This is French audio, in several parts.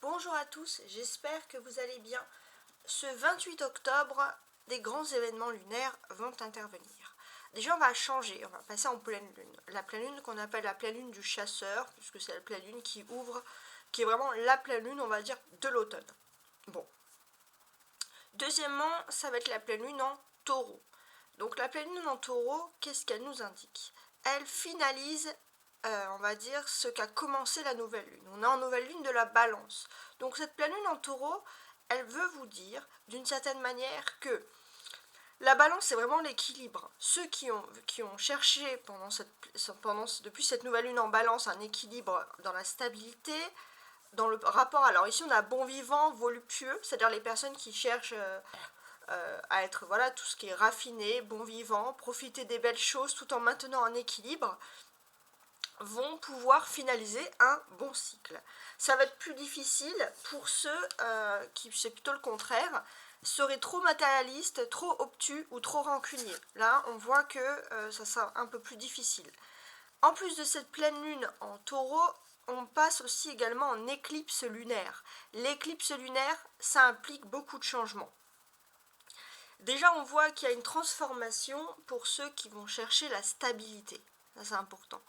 Bonjour à tous, j'espère que vous allez bien. Ce 28 octobre, des grands événements lunaires vont intervenir. Déjà, on va changer, on va passer en pleine lune. La pleine lune qu'on appelle la pleine lune du chasseur, puisque c'est la pleine lune qui ouvre, qui est vraiment la pleine lune, on va dire, de l'automne. Bon. Deuxièmement, ça va être la pleine lune en taureau. Donc la pleine lune en taureau, qu'est-ce qu'elle nous indique? Elle finalise, on va dire, ce qu'a commencé la nouvelle lune. On est en nouvelle lune de la balance. Donc cette pleine lune en taureau, elle veut vous dire, d'une certaine manière, que la balance, c'est vraiment l'équilibre. Ceux qui ont cherché depuis cette nouvelle lune en balance un équilibre dans la stabilité, dans le rapport, alors ici on a bon vivant, voluptueux, c'est-à-dire les personnes qui cherchent à être, voilà, tout ce qui est raffiné, bon vivant, profiter des belles choses tout en maintenant un équilibre, vont pouvoir finaliser un bon cycle. Ça va être plus difficile pour ceux qui, c'est plutôt le contraire, seraient trop matérialistes, trop obtus ou trop rancuniers. Là, on voit que ça sera un peu plus difficile. En plus de cette pleine lune en taureau, on passe aussi également en éclipse lunaire. L'éclipse lunaire, ça implique beaucoup de changements. Déjà, on voit qu'il y a une transformation pour ceux qui vont chercher la stabilité. Ça, c'est important.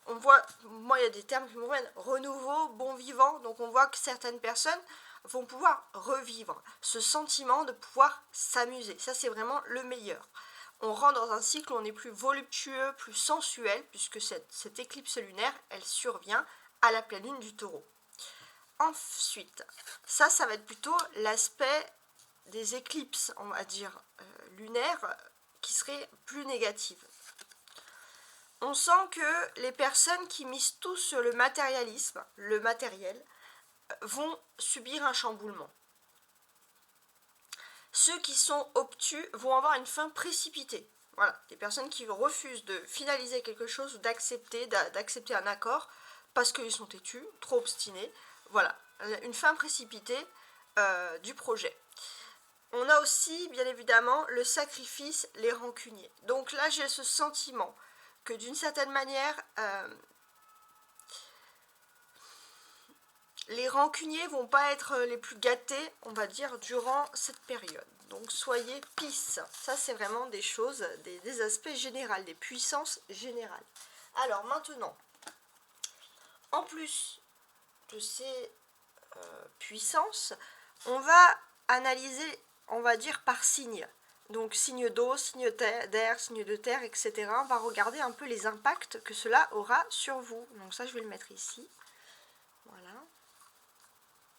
On voit, moi, il y a des termes qui me reviennent, renouveau, bon vivant. Donc, on voit que certaines personnes vont pouvoir revivre ce sentiment de pouvoir s'amuser. Ça, c'est vraiment le meilleur. On rentre dans un cycle où on est plus voluptueux, plus sensuel, puisque cette éclipse lunaire, elle survient à la pleine lune du taureau. Ensuite, ça va être plutôt l'aspect des éclipses, on va dire, lunaires, qui seraient plus négatives. On sent que les personnes qui misent tout sur le matérialisme, le matériel, vont subir un chamboulement. Ceux qui sont obtus vont avoir une fin précipitée. Voilà, les personnes qui refusent de finaliser quelque chose ou d'accepter un accord parce qu'ils sont têtus, trop obstinés. Voilà, une fin précipitée du projet. On a aussi, bien évidemment, le sacrifice, les rancuniers. Donc là, j'ai ce sentiment que d'une certaine manière, les rancuniers vont pas être les plus gâtés, on va dire, durant cette période. Donc soyez peace. Ça, c'est vraiment des choses, des aspects généraux, des puissances générales. Alors maintenant, en plus de ces puissances, on va analyser, on va dire, par signe. Donc signe d'eau, signe d'air, signe de terre, etc. On va regarder un peu les impacts que cela aura sur vous. Donc ça, je vais le mettre ici. Voilà.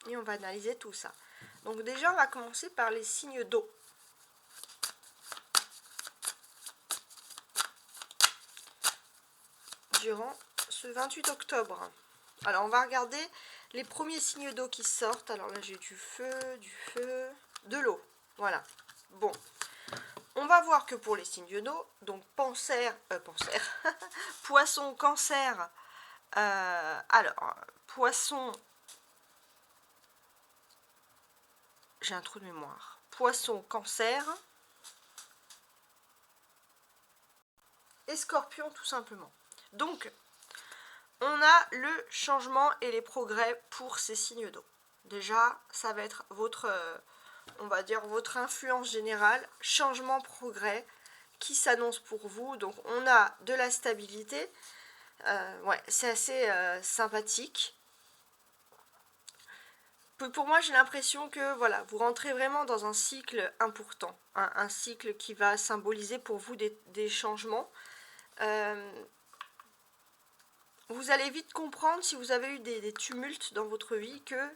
Et on va analyser tout ça. Donc déjà, on va commencer par les signes d'eau. Durant ce 28 octobre. Alors, on va regarder les premiers signes d'eau qui sortent. Alors là, j'ai du feu, de l'eau. Voilà. Bon. On va voir que pour les signes d'eau, donc poisson, cancer, alors, poisson, j'ai un trou de mémoire, poisson, cancer, et scorpion tout simplement. Donc, on a le changement et les progrès pour ces signes d'eau. Déjà, ça va être votre, on va dire, votre influence générale, changement, progrès, qui s'annonce pour vous. Donc, on a de la stabilité. Ouais, c'est assez sympathique. Pour moi, j'ai l'impression que voilà, vous rentrez vraiment dans un cycle important, un cycle qui va symboliser pour vous des changements. Vous allez vite comprendre, si vous avez eu des tumultes dans votre vie, que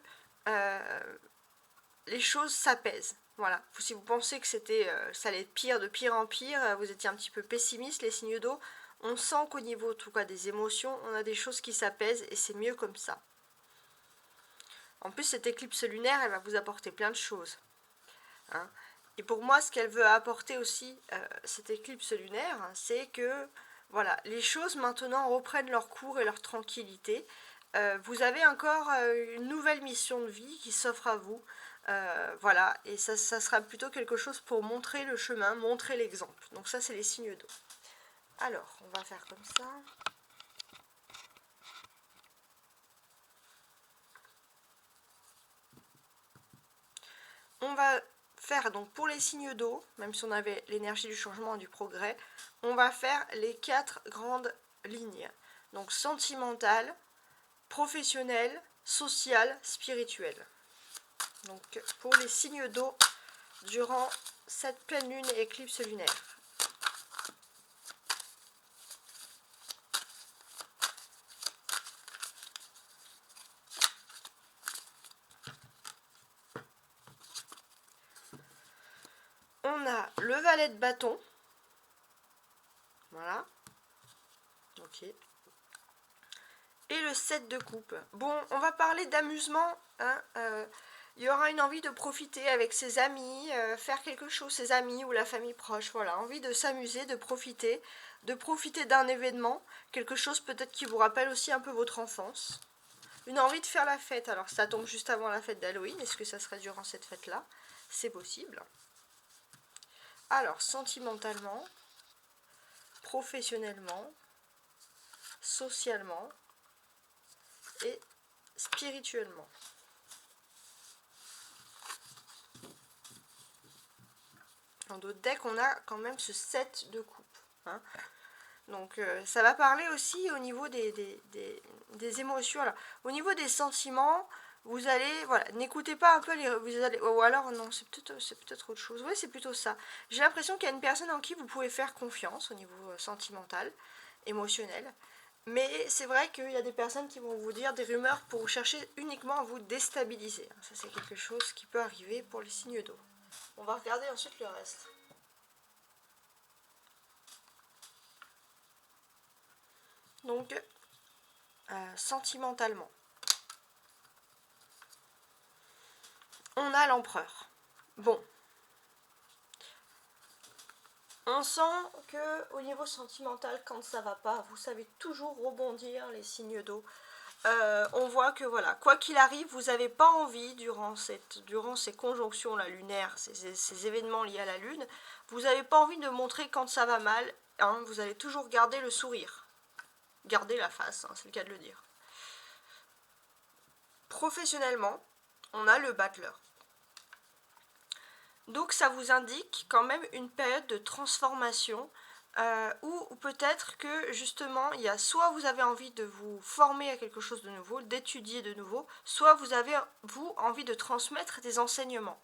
les choses s'apaisent. Voilà. Si vous pensez que ça allait être pire, de pire en pire, vous étiez un petit peu pessimiste, les signes d'eau, on sent qu'au niveau, en tout cas, des émotions, on a des choses qui s'apaisent et c'est mieux comme ça. En plus, cette éclipse lunaire, elle va vous apporter plein de choses. Hein. Et pour moi, ce qu'elle veut apporter aussi, cette éclipse lunaire, c'est que voilà, les choses maintenant reprennent leur cours et leur tranquillité. Vous avez encore une nouvelle mission de vie qui s'offre à vous. Voilà, et ça sera plutôt quelque chose pour montrer le chemin, montrer l'exemple. Donc ça, c'est les signes d'eau. Alors, on va faire comme ça. va faire donc pour les signes d'eau, même si on avait l'énergie du changement et du progrès, on va faire les 4 grandes lignes. Donc sentimentale, professionnelle, sociale, spirituelle. Donc pour les signes d'eau durant cette pleine lune et éclipse lunaire. On a le valet de bâton. Voilà. Ok. Et le 7 de coupe. Bon, on va parler d'amusement. Hein, il y aura une envie de profiter avec ses amis, faire quelque chose, ses amis ou la famille proche. Voilà, envie de s'amuser, de profiter d'un événement, quelque chose peut-être qui vous rappelle aussi un peu votre enfance. Une envie de faire la fête. Alors ça tombe juste avant la fête d'Halloween. Est-ce que ça serait durant cette fête-là? C'est possible. Alors, sentimentalement, professionnellement, socialement et spirituellement. Dans d'autres decks, on a quand même ce 7 de coupe. Hein. Donc, ça va parler aussi au niveau des émotions. Alors, au niveau des sentiments, vous allez, voilà, n'écoutez pas un peu les, vous allez, ou alors non, c'est peut-être autre chose. Oui, c'est plutôt ça. J'ai l'impression qu'il y a une personne en qui vous pouvez faire confiance au niveau sentimental, émotionnel. Mais c'est vrai qu'il y a des personnes qui vont vous dire des rumeurs pour chercher uniquement à vous déstabiliser. Ça, c'est quelque chose qui peut arriver pour les signes d'eau. On va regarder ensuite le reste. Donc, sentimentalement. On a l'empereur. Bon. On sent que au niveau sentimental, quand ça va pas, vous savez toujours rebondir les signes d'eau. On voit que voilà, quoi qu'il arrive, vous n'avez pas envie durant ces conjonctions là, lunaires, ces événements liés à la lune, vous n'avez pas envie de montrer quand ça va mal. Hein, vous allez toujours garder le sourire, garder la face, hein, c'est le cas de le dire. Professionnellement, on a le battleur. Donc ça vous indique quand même une période de transformation ou peut-être que justement il y a soit vous avez envie de vous former à quelque chose de nouveau, d'étudier de nouveau, soit vous avez envie de transmettre des enseignements.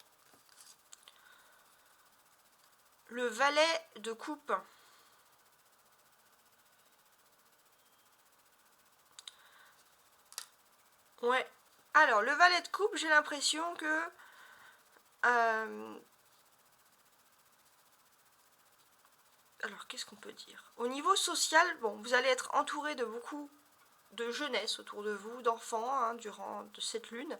Le valet de coupe. Ouais. Alors le valet de coupe, j'ai l'impression que alors, qu'est-ce qu'on peut dire? Au niveau social, bon, vous allez être entouré de beaucoup de jeunesse autour de vous, d'enfants, hein, durant cette lune.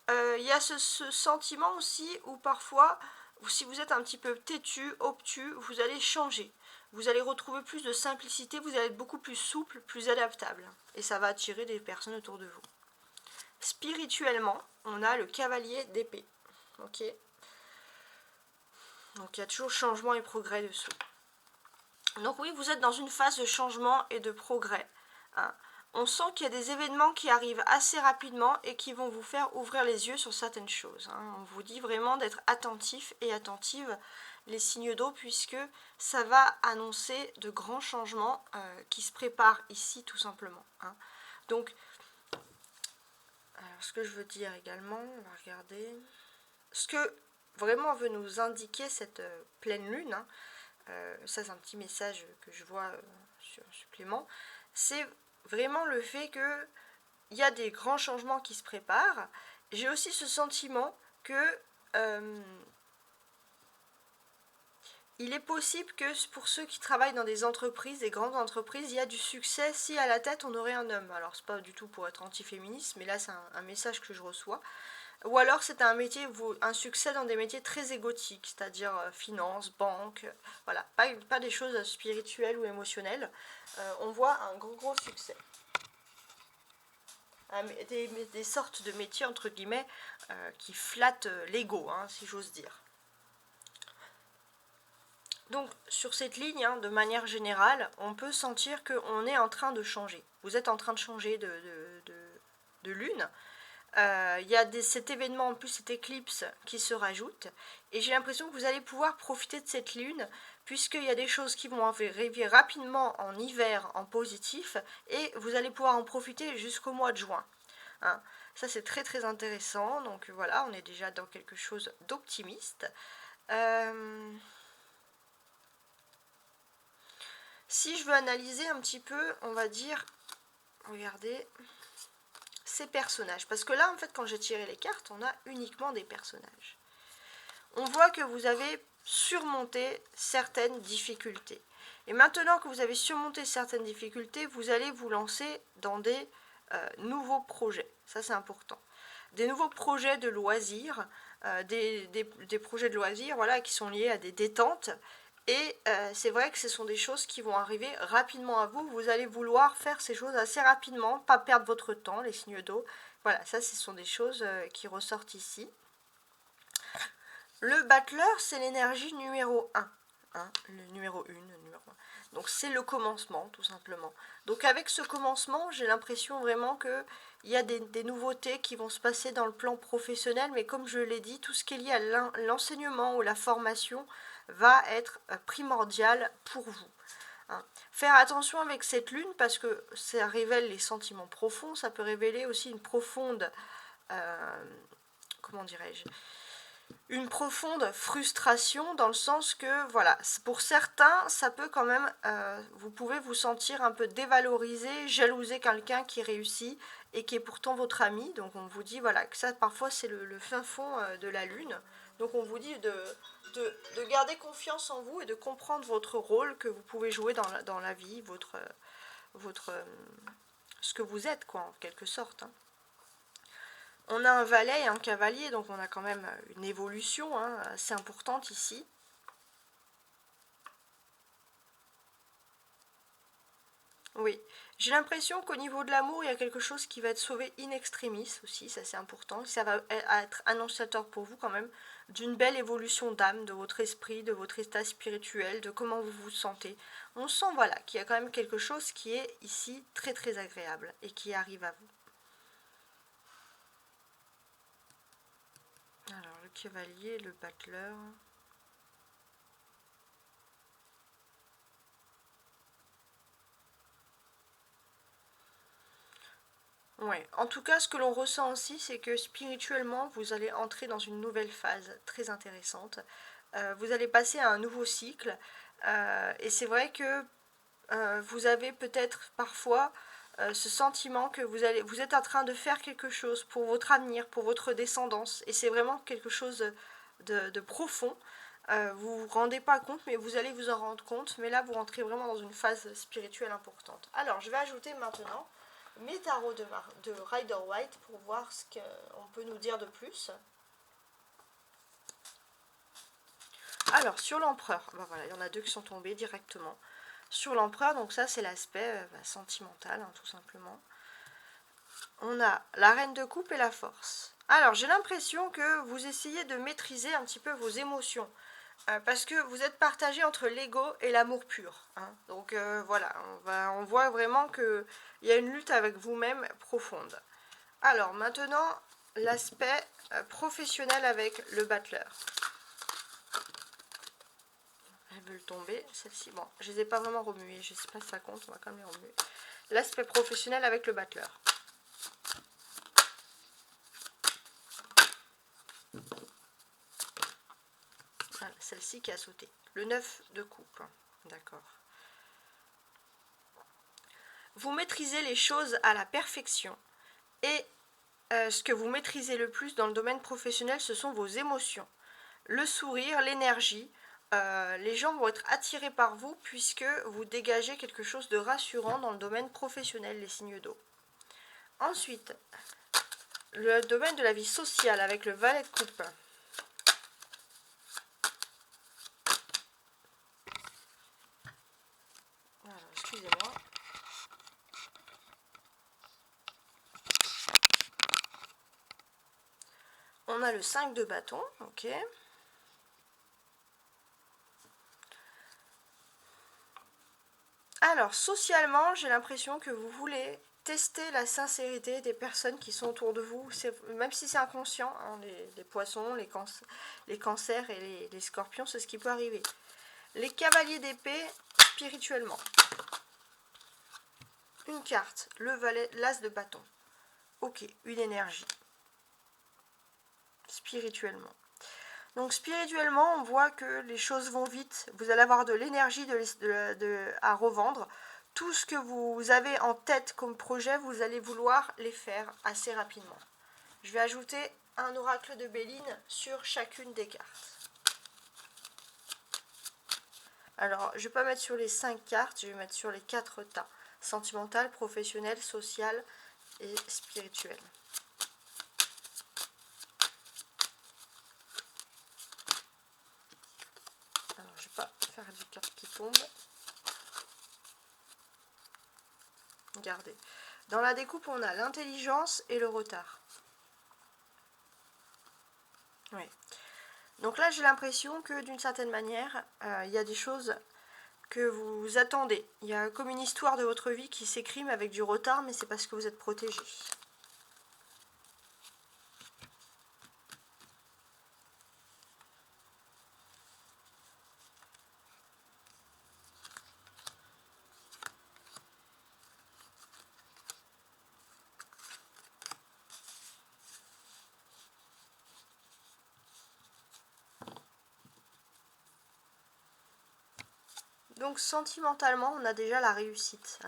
Il y a ce sentiment aussi où parfois, si vous êtes un petit peu têtu, obtus, vous allez changer. Vous allez retrouver plus de simplicité, vous allez être beaucoup plus souple, plus adaptable. Et ça va attirer des personnes autour de vous. Spirituellement, on a le cavalier d'épée. Ok. Donc il y a toujours changement et progrès dessous. Donc oui, vous êtes dans une phase de changement et de progrès. Hein. On sent qu'il y a des événements qui arrivent assez rapidement et qui vont vous faire ouvrir les yeux sur certaines choses. Hein. On vous dit vraiment d'être attentif et attentive les signes d'eau puisque ça va annoncer de grands changements qui se préparent ici tout simplement. Hein. Donc, alors ce que je veux dire également, on va regarder ce que vraiment veut nous indiquer cette pleine lune. Hein, ça c'est un petit message que je vois sur supplément, c'est vraiment le fait que il y a des grands changements qui se préparent. J'ai aussi ce sentiment que il est possible que pour ceux qui travaillent dans des entreprises, des grandes entreprises, il y a du succès si à la tête on aurait un homme. Alors c'est pas du tout pour être anti-féministe, mais là c'est un message que je reçois. Ou alors c'est un métier, un succès dans des métiers très égotiques, c'est-à-dire finance, banque, voilà, pas des choses spirituelles ou émotionnelles. On voit un gros succès. Des sortes de métiers, entre guillemets, qui flattent l'ego, hein, si j'ose dire. Donc sur cette ligne, hein, de manière générale, on peut sentir qu'on est en train de changer. Vous êtes en train de changer de lune. Il y a cet événement, en plus cette éclipse qui se rajoute, et j'ai l'impression que vous allez pouvoir profiter de cette lune, puisqu'il y a des choses qui vont arriver rapidement en hiver en positif, et vous allez pouvoir en profiter jusqu'au mois de juin. Hein. Ça c'est très très intéressant, donc voilà, on est déjà dans quelque chose d'optimiste. Si je veux analyser un petit peu, on va dire, regardez, ces personnages. Parce que là, en fait, quand j'ai tiré les cartes, on a uniquement des personnages. On voit que vous avez surmonté certaines difficultés. Et maintenant que vous avez surmonté certaines difficultés, vous allez vous lancer dans des nouveaux projets. Ça, c'est important. Des nouveaux projets de loisirs, des projets de loisirs voilà, qui sont liés à des détentes. Et c'est vrai que ce sont des choses qui vont arriver rapidement à vous. Vous allez vouloir faire ces choses assez rapidement, pas perdre votre temps, les signes d'eau. Voilà, ça, ce sont des choses qui ressortent ici. Le battleur, c'est l'énergie numéro 1. Hein, le numéro 1, le numéro 1. Donc c'est le commencement, tout simplement. Donc avec ce commencement, j'ai l'impression vraiment qu'il y a des nouveautés qui vont se passer dans le plan professionnel, mais comme je l'ai dit, tout ce qui est lié à l'enseignement ou la formation va être primordial pour vous. Hein. Faire attention avec cette lune parce que ça révèle les sentiments profonds, ça peut révéler aussi une profonde, comment dirais-je, une profonde frustration dans le sens que, voilà, pour certains, ça peut quand même, vous pouvez vous sentir un peu dévalorisé, jalouser quelqu'un qui réussit et qui est pourtant votre ami. Donc on vous dit, voilà, que ça parfois c'est le fin fond de la lune. Donc on vous dit de garder confiance en vous et de comprendre votre rôle que vous pouvez jouer dans la vie, ce que vous êtes, quoi, en quelque sorte. Hein. On a un valet et un cavalier, donc on a quand même une évolution assez importante ici. Oui, j'ai l'impression qu'au niveau de l'amour, il y a quelque chose qui va être sauvé in extremis aussi, ça c'est important. Ça va être annonciateur pour vous quand même d'une belle évolution d'âme, de votre esprit, de votre état spirituel, de comment vous vous sentez. On sent voilà qu'il y a quand même quelque chose qui est ici très très agréable et qui arrive à vous. Alors, le cavalier, le battleur. Ouais, en tout cas, ce que l'on ressent aussi, c'est que spirituellement, vous allez entrer dans une nouvelle phase très intéressante. Vous allez passer à un nouveau cycle. Et c'est vrai que vous avez peut-être parfois ce sentiment que vous êtes en train de faire quelque chose pour votre avenir, pour votre descendance. Et c'est vraiment quelque chose de profond. Vous ne vous rendez pas compte, mais vous allez vous en rendre compte. Mais là, vous rentrez vraiment dans une phase spirituelle importante. Alors, je vais ajouter maintenant mes tarots de Rider-Waite pour voir ce qu'on peut nous dire de plus. Alors, sur l'empereur, ben voilà, il y en a deux qui sont tombés directement. Sur l'empereur, donc ça c'est l'aspect sentimental, tout simplement. On a la reine de coupe et la force. Alors, j'ai l'impression que vous essayez de maîtriser un petit peu vos émotions. Parce que vous êtes partagé entre l'ego et l'amour pur. Hein. Donc voilà, on voit vraiment qu'il y a une lutte avec vous-même profonde. Alors maintenant, l'aspect professionnel avec le battleur. Elles veulent tomber, celle-ci. Bon, je ne les ai pas vraiment remuées, je ne sais pas si ça compte, on va quand même les remuer. L'aspect professionnel avec le battleur. Voilà, celle-ci qui a sauté. Le 9 de coupe. D'accord. Vous maîtrisez les choses à la perfection. Et ce que vous maîtrisez le plus dans le domaine professionnel, ce sont vos émotions. Le sourire, l'énergie. Les gens vont être attirés par vous puisque vous dégagez quelque chose de rassurant dans le domaine professionnel, les signes d'eau. Ensuite, le domaine de la vie sociale avec le valet de coupe. Alors, excusez-moi. On a le 5 de bâton, ok. Alors, socialement, j'ai l'impression que vous voulez tester la sincérité des personnes qui sont autour de vous, même si c'est inconscient, hein, les poissons, les cancers et les scorpions, c'est ce qui peut arriver. Les cavaliers d'épée, spirituellement. Une carte, le valet, l'as de bâton. Ok, une énergie. Spirituellement. Donc spirituellement, on voit que les choses vont vite. Vous allez avoir de l'énergie à revendre. Tout ce que vous avez en tête comme projet, vous allez vouloir les faire assez rapidement. Je vais ajouter un oracle de Béline sur chacune des cartes. Alors, je ne vais pas mettre sur les 5 cartes, je vais mettre sur les 4 tas. Sentimental, professionnel, social et spirituel. Alors, je ne vais pas faire des cartes qui tombent. Regardez. Dans la découpe, on a l'intelligence et le retard. Oui. Donc là, j'ai l'impression que d'une certaine manière, il y a des choses que vous attendez. Il y a comme une histoire de votre vie qui s'écrit avec du retard, mais c'est parce que vous êtes protégé. Donc sentimentalement, on a déjà la réussite.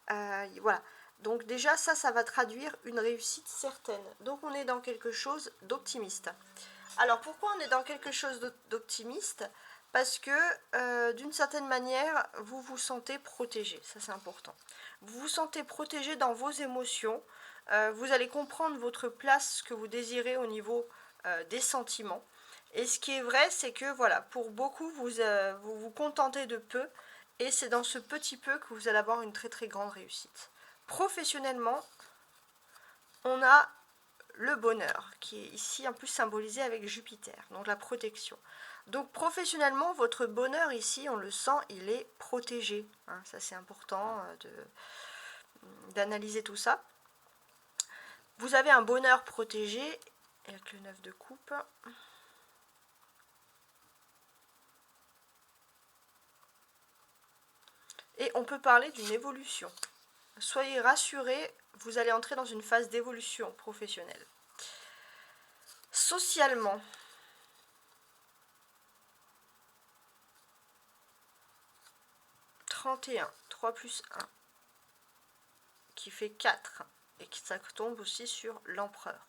Voilà. Donc déjà, ça va traduire une réussite certaine. Donc on est dans quelque chose d'optimiste. Alors pourquoi on est dans quelque chose d'optimiste? Parce que d'une certaine manière, vous vous sentez protégé. Ça, c'est important. Vous vous sentez protégé dans vos émotions. Vous allez comprendre votre place, ce que vous désirez au niveau des sentiments. Et ce qui est vrai, c'est que voilà, pour beaucoup, vous vous contentez de peu. Et c'est dans ce petit peu que vous allez avoir une très très grande réussite. Professionnellement, on a le bonheur, qui est ici en plus symbolisé avec Jupiter, donc la protection. Donc professionnellement, votre bonheur ici, on le sent, il est protégé. Hein, ça c'est important d'analyser tout ça. Vous avez un bonheur protégé, avec le 9 de coupe. Et on peut parler d'une évolution. Soyez rassurés, vous allez entrer dans une phase d'évolution professionnelle. Socialement, « 31, 3 plus 1, qui fait 4, et qui ça tombe aussi sur l'empereur.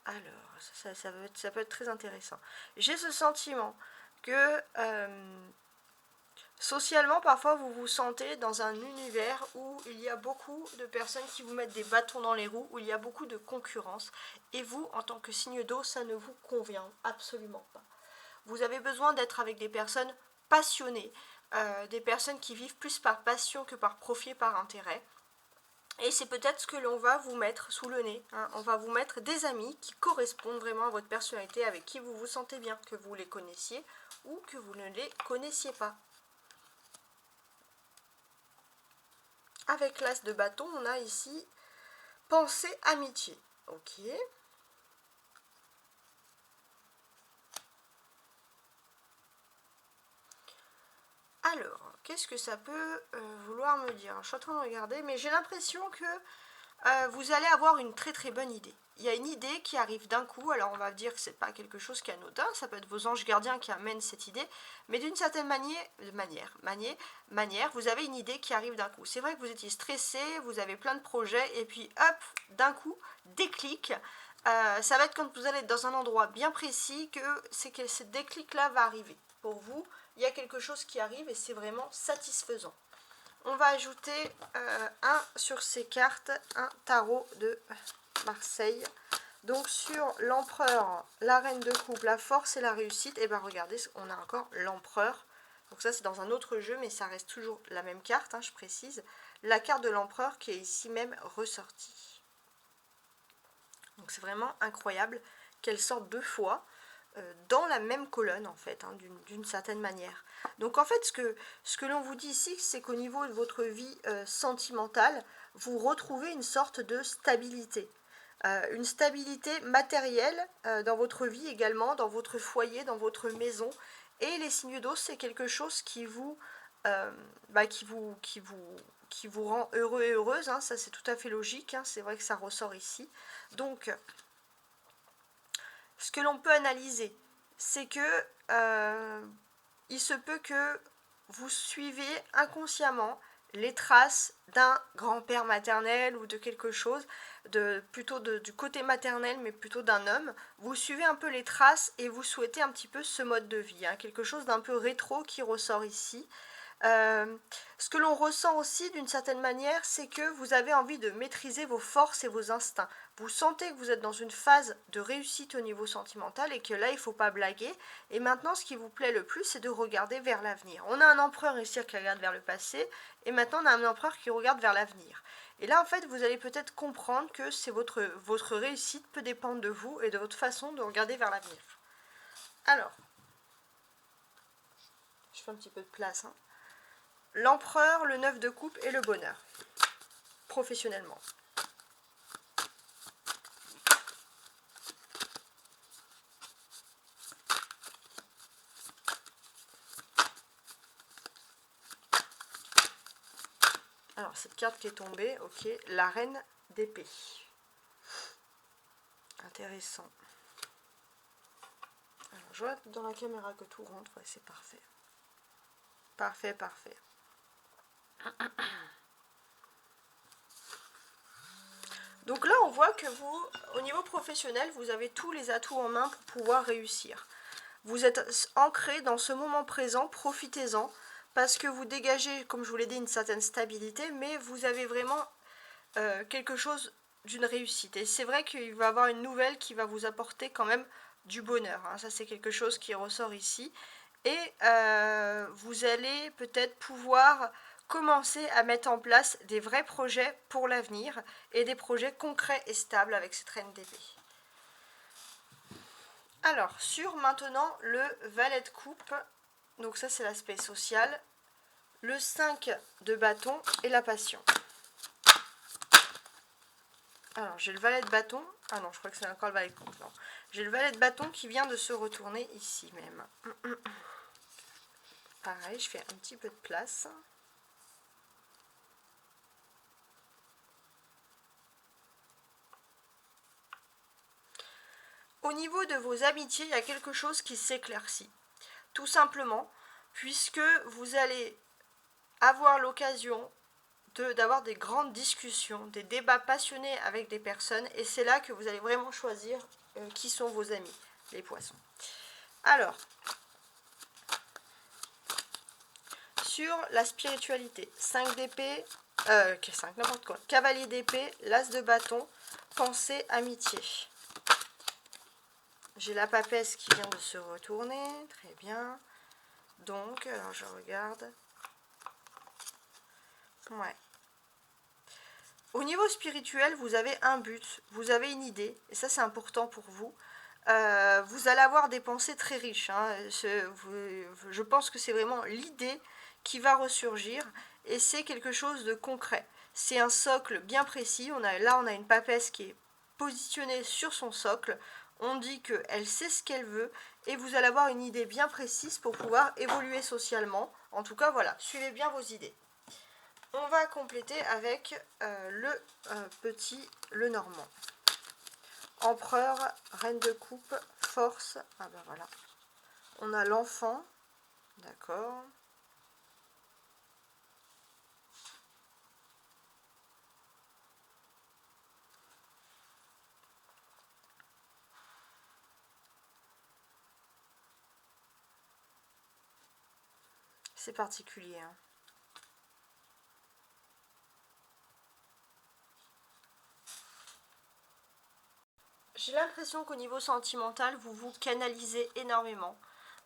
Alors, ça peut être très intéressant. J'ai ce sentiment que socialement, parfois, vous vous sentez dans un univers où il y a beaucoup de personnes qui vous mettent des bâtons dans les roues, où il y a beaucoup de concurrence. Et vous, en tant que signe d'eau, ça ne vous convient absolument pas. Vous avez besoin d'être avec des personnes passionnées, des personnes qui vivent plus par passion que par profit, par intérêt. Et c'est peut-être ce que l'on va vous mettre sous le nez. Hein. On va vous mettre des amis qui correspondent vraiment à votre personnalité, avec qui vous vous sentez bien, que vous les connaissiez ou que vous ne les connaissiez pas. Avec l'as de bâton, on a ici pensée amitié. Ok. Alors, qu'est-ce que ça peut vouloir me dire? Je suis en train de regarder, mais j'ai l'impression que vous allez avoir une très très bonne idée. Il y a une idée qui arrive d'un coup, alors on va dire que c'est pas quelque chose qui est anodin, ça peut être vos anges gardiens qui amènent cette idée, mais d'une certaine manière, vous avez une idée qui arrive d'un coup. C'est vrai que vous étiez stressé, vous avez plein de projets, et puis hop, d'un coup, déclic. Ça va être quand vous allez être dans un endroit bien précis que ce déclic-là va arriver. Pour vous, il y a quelque chose qui arrive et c'est vraiment satisfaisant. On va ajouter un sur ces cartes, un tarot de Marseille. Donc sur l'empereur, la reine de coupe, la force et la réussite, et bien regardez, on a encore l'empereur. Donc ça c'est dans un autre jeu, mais ça reste toujours la même carte, hein, je précise. La carte de l'empereur qui est ici même ressortie. Donc c'est vraiment incroyable qu'elle sorte deux fois dans la même colonne en fait, hein, d'une certaine manière. Donc en fait, ce que l'on vous dit ici, c'est qu'au niveau de votre vie sentimentale, vous retrouvez une sorte de stabilité. Une stabilité matérielle dans votre vie également, dans votre foyer, dans votre maison. Et les signes d'eau, c'est quelque chose qui vous rend heureux et heureuse, hein, ça c'est tout à fait logique, hein, c'est vrai que ça ressort ici. Donc, ce que l'on peut analyser, c'est que il se peut que vous suivez inconsciemment les traces d'un grand-père maternel ou de quelque chose, plutôt du côté maternel, mais plutôt d'un homme. Vous suivez un peu les traces et vous souhaitez un petit peu ce mode de vie, hein, quelque chose d'un peu rétro qui ressort ici. Ce que l'on ressent aussi d'une certaine manière, c'est que vous avez envie de maîtriser vos forces et vos instincts. Vous sentez que vous êtes dans une phase de réussite au niveau sentimental et que là, il ne faut pas blaguer. Et maintenant, ce qui vous plaît le plus, c'est de regarder vers l'avenir. On a un empereur ici qui regarde vers le passé et maintenant, on a un empereur qui regarde vers l'avenir. Et là, en fait, vous allez peut-être comprendre que c'est votre réussite peut dépendre de vous et de votre façon de regarder vers l'avenir. Alors, je fais un petit peu de place, hein. L'empereur, le 9 de coupe et le bonheur, professionnellement. Alors, cette carte qui est tombée, ok, la reine d'épée. Intéressant. Alors, je vois dans la caméra que tout rentre, ouais, c'est parfait. Parfait, parfait. Donc là, on voit que vous, au niveau professionnel, vous avez tous les atouts en main pour pouvoir réussir. Vous êtes ancré dans ce moment présent, profitez-en, parce que vous dégagez, comme je vous l'ai dit, une certaine stabilité, mais vous avez vraiment quelque chose d'une réussite. Et c'est vrai qu'il va y avoir une nouvelle qui va vous apporter quand même du bonheur, hein. Ça, c'est quelque chose qui ressort ici. Et vous allez peut-être pouvoir commencer à mettre en place des vrais projets pour l'avenir et des projets concrets et stables avec cette reine d'épée. Alors, sur maintenant le valet de coupe, donc ça c'est l'aspect social, le 5 de bâton et la passion. Alors, j'ai le valet de bâton, ah non, je crois que c'est encore le valet de coupe, non. J'ai le valet de bâton qui vient de se retourner ici même. Pareil, je fais un petit peu de place. Au niveau de vos amitiés, il y a quelque chose qui s'éclaircit. Tout simplement, puisque vous allez avoir l'occasion d'avoir des grandes discussions, des débats passionnés avec des personnes, et c'est là que vous allez vraiment choisir qui sont vos amis, les poissons. Alors, sur la spiritualité, 5 d'épée, 5 n'importe quoi, cavalier d'épée, l'as de bâton, pensée, amitié. J'ai la papesse qui vient de se retourner, très bien. Donc, alors je regarde. Ouais. Au niveau spirituel, vous avez un but, vous avez une idée, et ça c'est important pour vous. Vous allez avoir des pensées très riches, hein. Je pense que c'est vraiment l'idée qui va ressurgir, et c'est quelque chose de concret. C'est un socle bien précis, là on a une papesse qui est positionnée sur son socle, on dit qu'elle sait ce qu'elle veut, et vous allez avoir une idée bien précise pour pouvoir évoluer socialement. En tout cas, voilà, suivez bien vos idées. On va compléter avec le normand. Empereur, reine de coupe, force. Ah ben voilà. On a l'enfant. D'accord. C'est particulier, hein. J'ai l'impression qu'au niveau sentimental, vous vous canalisez énormément.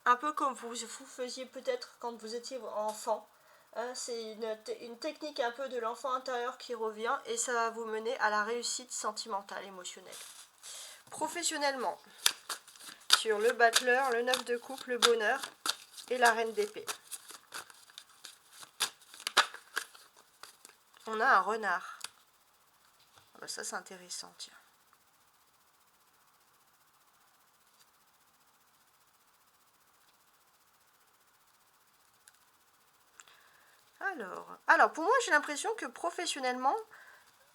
Un peu comme vous faisiez peut-être quand vous étiez enfant. Hein, c'est une technique un peu de l'enfant intérieur qui revient et ça va vous mener à la réussite sentimentale, émotionnelle. Professionnellement, sur le battleur, le 9 de coupe, le bonheur et la reine d'épée. On a un renard. Ah bah ça c'est intéressant, tiens. Alors pour moi j'ai l'impression que professionnellement,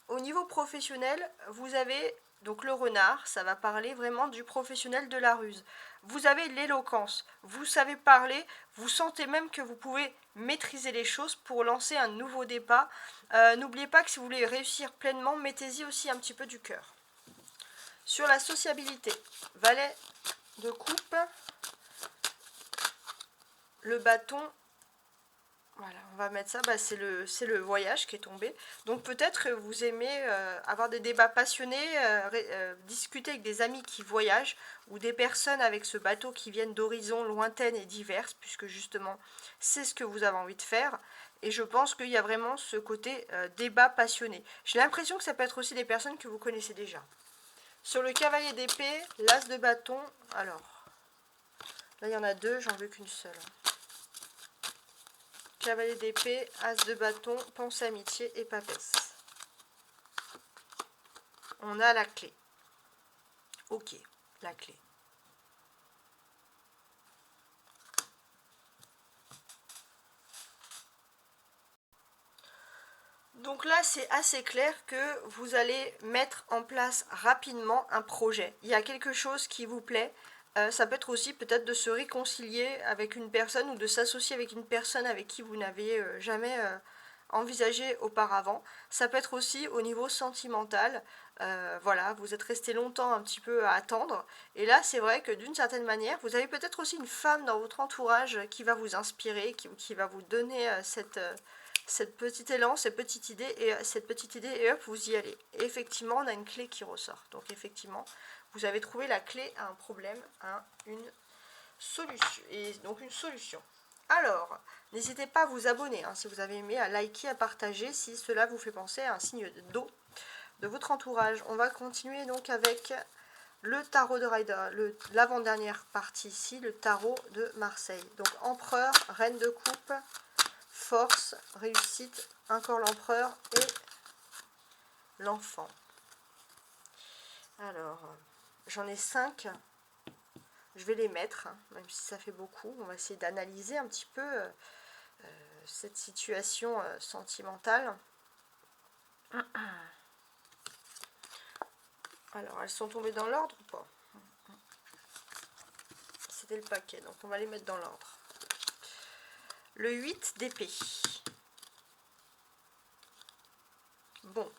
au niveau professionnel, vous avez donc le renard, ça va parler vraiment du professionnel de la ruse. Vous avez l'éloquence, vous savez parler, vous sentez même que vous pouvez maîtriser les choses pour lancer un nouveau débat. N'oubliez pas que si vous voulez réussir pleinement, mettez-y aussi un petit peu du cœur. Sur la sociabilité, valet de coupe, le bâton. Voilà, on va mettre ça, bah, c'est le voyage qui est tombé. Donc peut-être que vous aimez avoir des débats passionnés, discuter avec des amis qui voyagent, ou des personnes avec ce bateau qui viennent d'horizons lointaines et diverses, puisque justement c'est ce que vous avez envie de faire. Et je pense qu'il y a vraiment ce côté débat passionné. J'ai l'impression que ça peut être aussi des personnes que vous connaissez déjà. Sur le cavalier d'épée, l'as de bâton, alors, là il y en a deux, j'en veux qu'une seule. Cavalier d'épée, as de bâton, pensée, amitié et papesse. On a la clé. Ok, la clé. Donc là, c'est assez clair que vous allez mettre en place rapidement un projet. Il y a quelque chose qui vous plaît. Ça peut être aussi peut-être de se réconcilier avec une personne ou de s'associer avec une personne avec qui vous n'avez jamais envisagé auparavant. Ça peut être aussi au niveau sentimental. Voilà, vous êtes resté longtemps un petit peu à attendre. Et là, c'est vrai que d'une certaine manière, vous avez peut-être aussi une femme dans votre entourage qui va vous inspirer, qui va vous donner cette petite élan, cette petite idée, et hop, vous y allez. Et effectivement, on a une clé qui ressort. Donc effectivement, vous avez trouvé la clé à un problème, à une solution. Et donc une solution. Alors, n'hésitez pas à vous abonner, hein, si vous avez aimé, à liker, à partager, si cela vous fait penser à un signe d'eau de votre entourage. On va continuer donc avec le tarot de Rider, l'avant-dernière partie ici, le tarot de Marseille. Donc empereur, reine de coupe, force, réussite, encore l'empereur et l'enfant. Alors, j'en ai 5. Je vais les mettre, hein, même si ça fait beaucoup. On va essayer d'analyser un petit peu cette situation sentimentale. Alors, elles sont tombées dans l'ordre ou pas? C'était le paquet, donc on va les mettre dans l'ordre. Le 8 d'épée. Bon.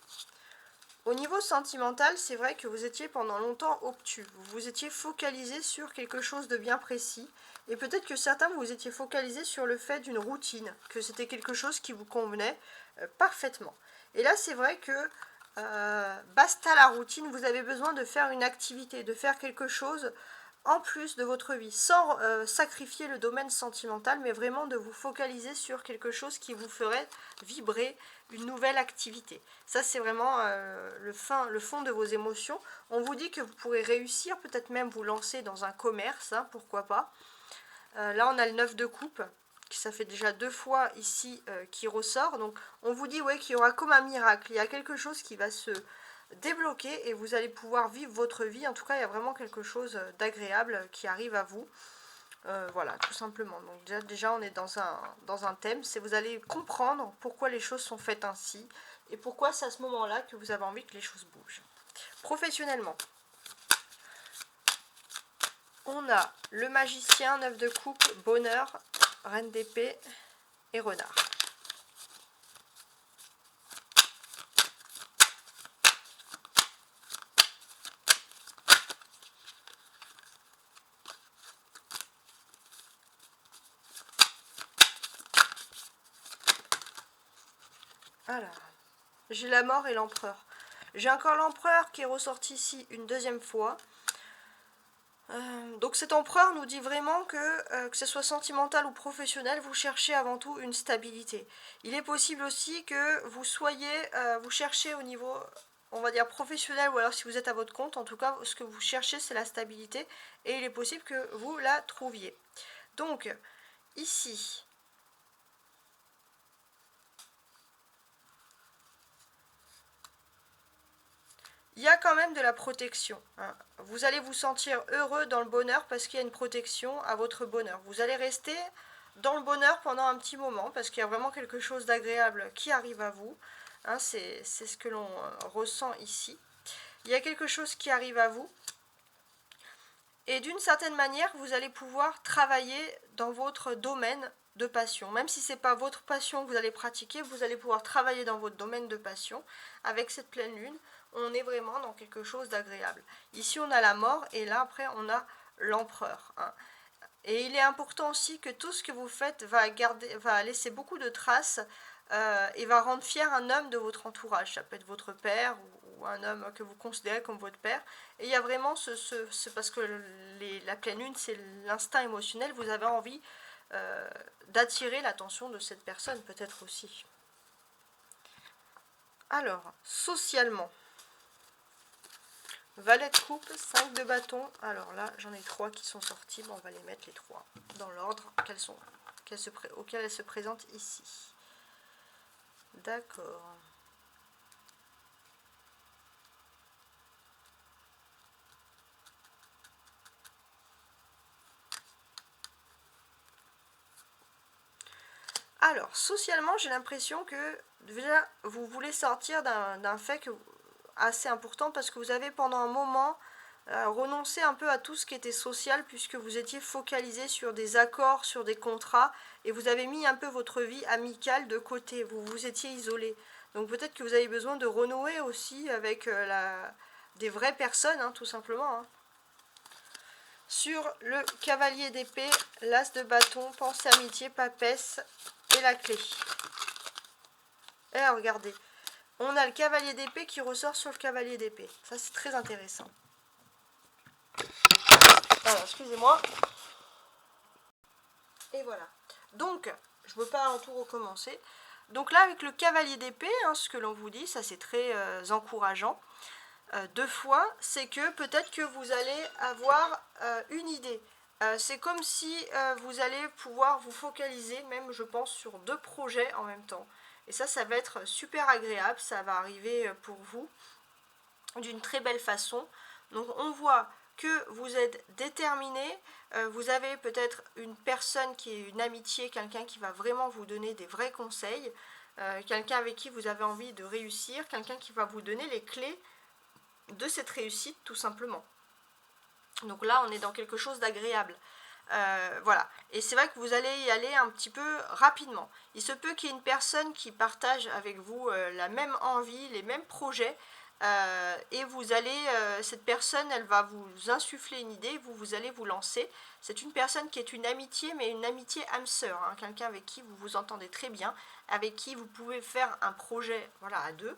Au niveau sentimental, c'est vrai que vous étiez pendant longtemps obtus. Vous étiez focalisé sur quelque chose de bien précis. Et peut-être que certains, vous étiez focalisé sur le fait d'une routine, que c'était quelque chose qui vous convenait parfaitement. Et là, c'est vrai que basta la routine, vous avez besoin de faire une activité, de faire quelque chose en plus de votre vie, sans sacrifier le domaine sentimental, mais vraiment de vous focaliser sur quelque chose qui vous ferait vibrer une nouvelle activité. Ça, c'est vraiment le fond de vos émotions. On vous dit que vous pourrez réussir, peut-être même vous lancer dans un commerce, hein, pourquoi pas. Là, on a le 9 de coupe, ça fait déjà 2 fois ici qui ressort. Donc, on vous dit ouais, qu'il y aura comme un miracle. Il y a quelque chose qui va se débloquer et vous allez pouvoir vivre votre vie. En tout cas, il y a vraiment quelque chose d'agréable qui arrive à vous. Voilà, tout simplement. Donc déjà on est dans un thème, c'est vous allez comprendre pourquoi les choses sont faites ainsi et pourquoi c'est à ce moment-là que vous avez envie que les choses bougent. Professionnellement, on a le magicien, 9 de coupe, bonheur, reine d'épée et renard. Alors, j'ai la mort et l'empereur. J'ai encore l'empereur qui est ressorti ici une deuxième fois. Donc cet empereur nous dit vraiment que ce soit sentimental ou professionnel, vous cherchez avant tout une stabilité. Il est possible aussi que vous vous cherchez au niveau, on va dire professionnel, ou alors si vous êtes à votre compte, en tout cas ce que vous cherchez c'est la stabilité, et il est possible que vous la trouviez. Donc ici, il y a quand même de la protection. Hein. Vous allez vous sentir heureux dans le bonheur parce qu'il y a une protection à votre bonheur. Vous allez rester dans le bonheur pendant un petit moment parce qu'il y a vraiment quelque chose d'agréable qui arrive à vous. Hein, c'est ce que l'on ressent ici. Il y a quelque chose qui arrive à vous. Et d'une certaine manière, vous allez pouvoir travailler dans votre domaine de passion. Même si ce n'est pas votre passion que vous allez pratiquer, vous allez pouvoir travailler dans votre domaine de passion. Avec cette pleine lune, on est vraiment dans quelque chose d'agréable. Ici, on a la mort et là, après, on a l'empereur. Hein. Et il est important aussi que tout ce que vous faites va laisser beaucoup de traces et va rendre fier un homme de votre entourage. Ça peut être votre père ou un homme que vous considérez comme votre père. Et il y a vraiment parce que la pleine lune, c'est l'instinct émotionnel, vous avez envie d'attirer l'attention de cette personne, peut-être aussi. Alors, socialement, valet de coupe, 5 de bâton. Alors là, j'en ai 3 qui sont sortis. Bon, on va les mettre les 3 dans l'ordre auquel elles se présentent ici. D'accord. Alors, socialement, j'ai l'impression que déjà, vous voulez sortir d'un fait assez important parce que vous avez pendant un moment renoncé un peu à tout ce qui était social puisque vous étiez focalisé sur des accords, sur des contrats et vous avez mis un peu votre vie amicale de côté, vous vous étiez isolé. Donc peut-être que vous avez besoin de renouer aussi avec des vraies personnes, hein, tout simplement. Hein. Sur le cavalier d'épée, l'as de bâton, pensée, amitié, papesse et la clé. Et regardez, on a le cavalier d'épée qui ressort sur le cavalier d'épée. Ça, c'est très intéressant. Alors, excusez-moi. Et voilà. Donc, je ne veux pas en tout recommencer. Donc là, avec le cavalier d'épée, hein, ce que l'on vous dit, ça c'est très encourageant. 2 fois, c'est que peut-être que vous allez avoir une idée. C'est comme si vous allez pouvoir vous focaliser, même je pense, sur 2 projets en même temps. Et ça va être super agréable, ça va arriver pour vous d'une très belle façon. Donc on voit que vous êtes déterminé, vous avez peut-être une personne qui est une amitié, quelqu'un qui va vraiment vous donner des vrais conseils, quelqu'un avec qui vous avez envie de réussir, quelqu'un qui va vous donner les clés de cette réussite tout simplement. Donc là on est dans quelque chose d'agréable. Voilà, et c'est vrai que vous allez y aller un petit peu rapidement. Il se peut qu'il y ait une personne qui partage avec vous la même envie, les mêmes projets, et vous allez, cette personne, elle va vous insuffler une idée, vous allez vous lancer. C'est une personne qui est une amitié, mais une amitié âme sœur, hein, quelqu'un avec qui vous vous entendez très bien, avec qui vous pouvez faire un projet, voilà, à 2.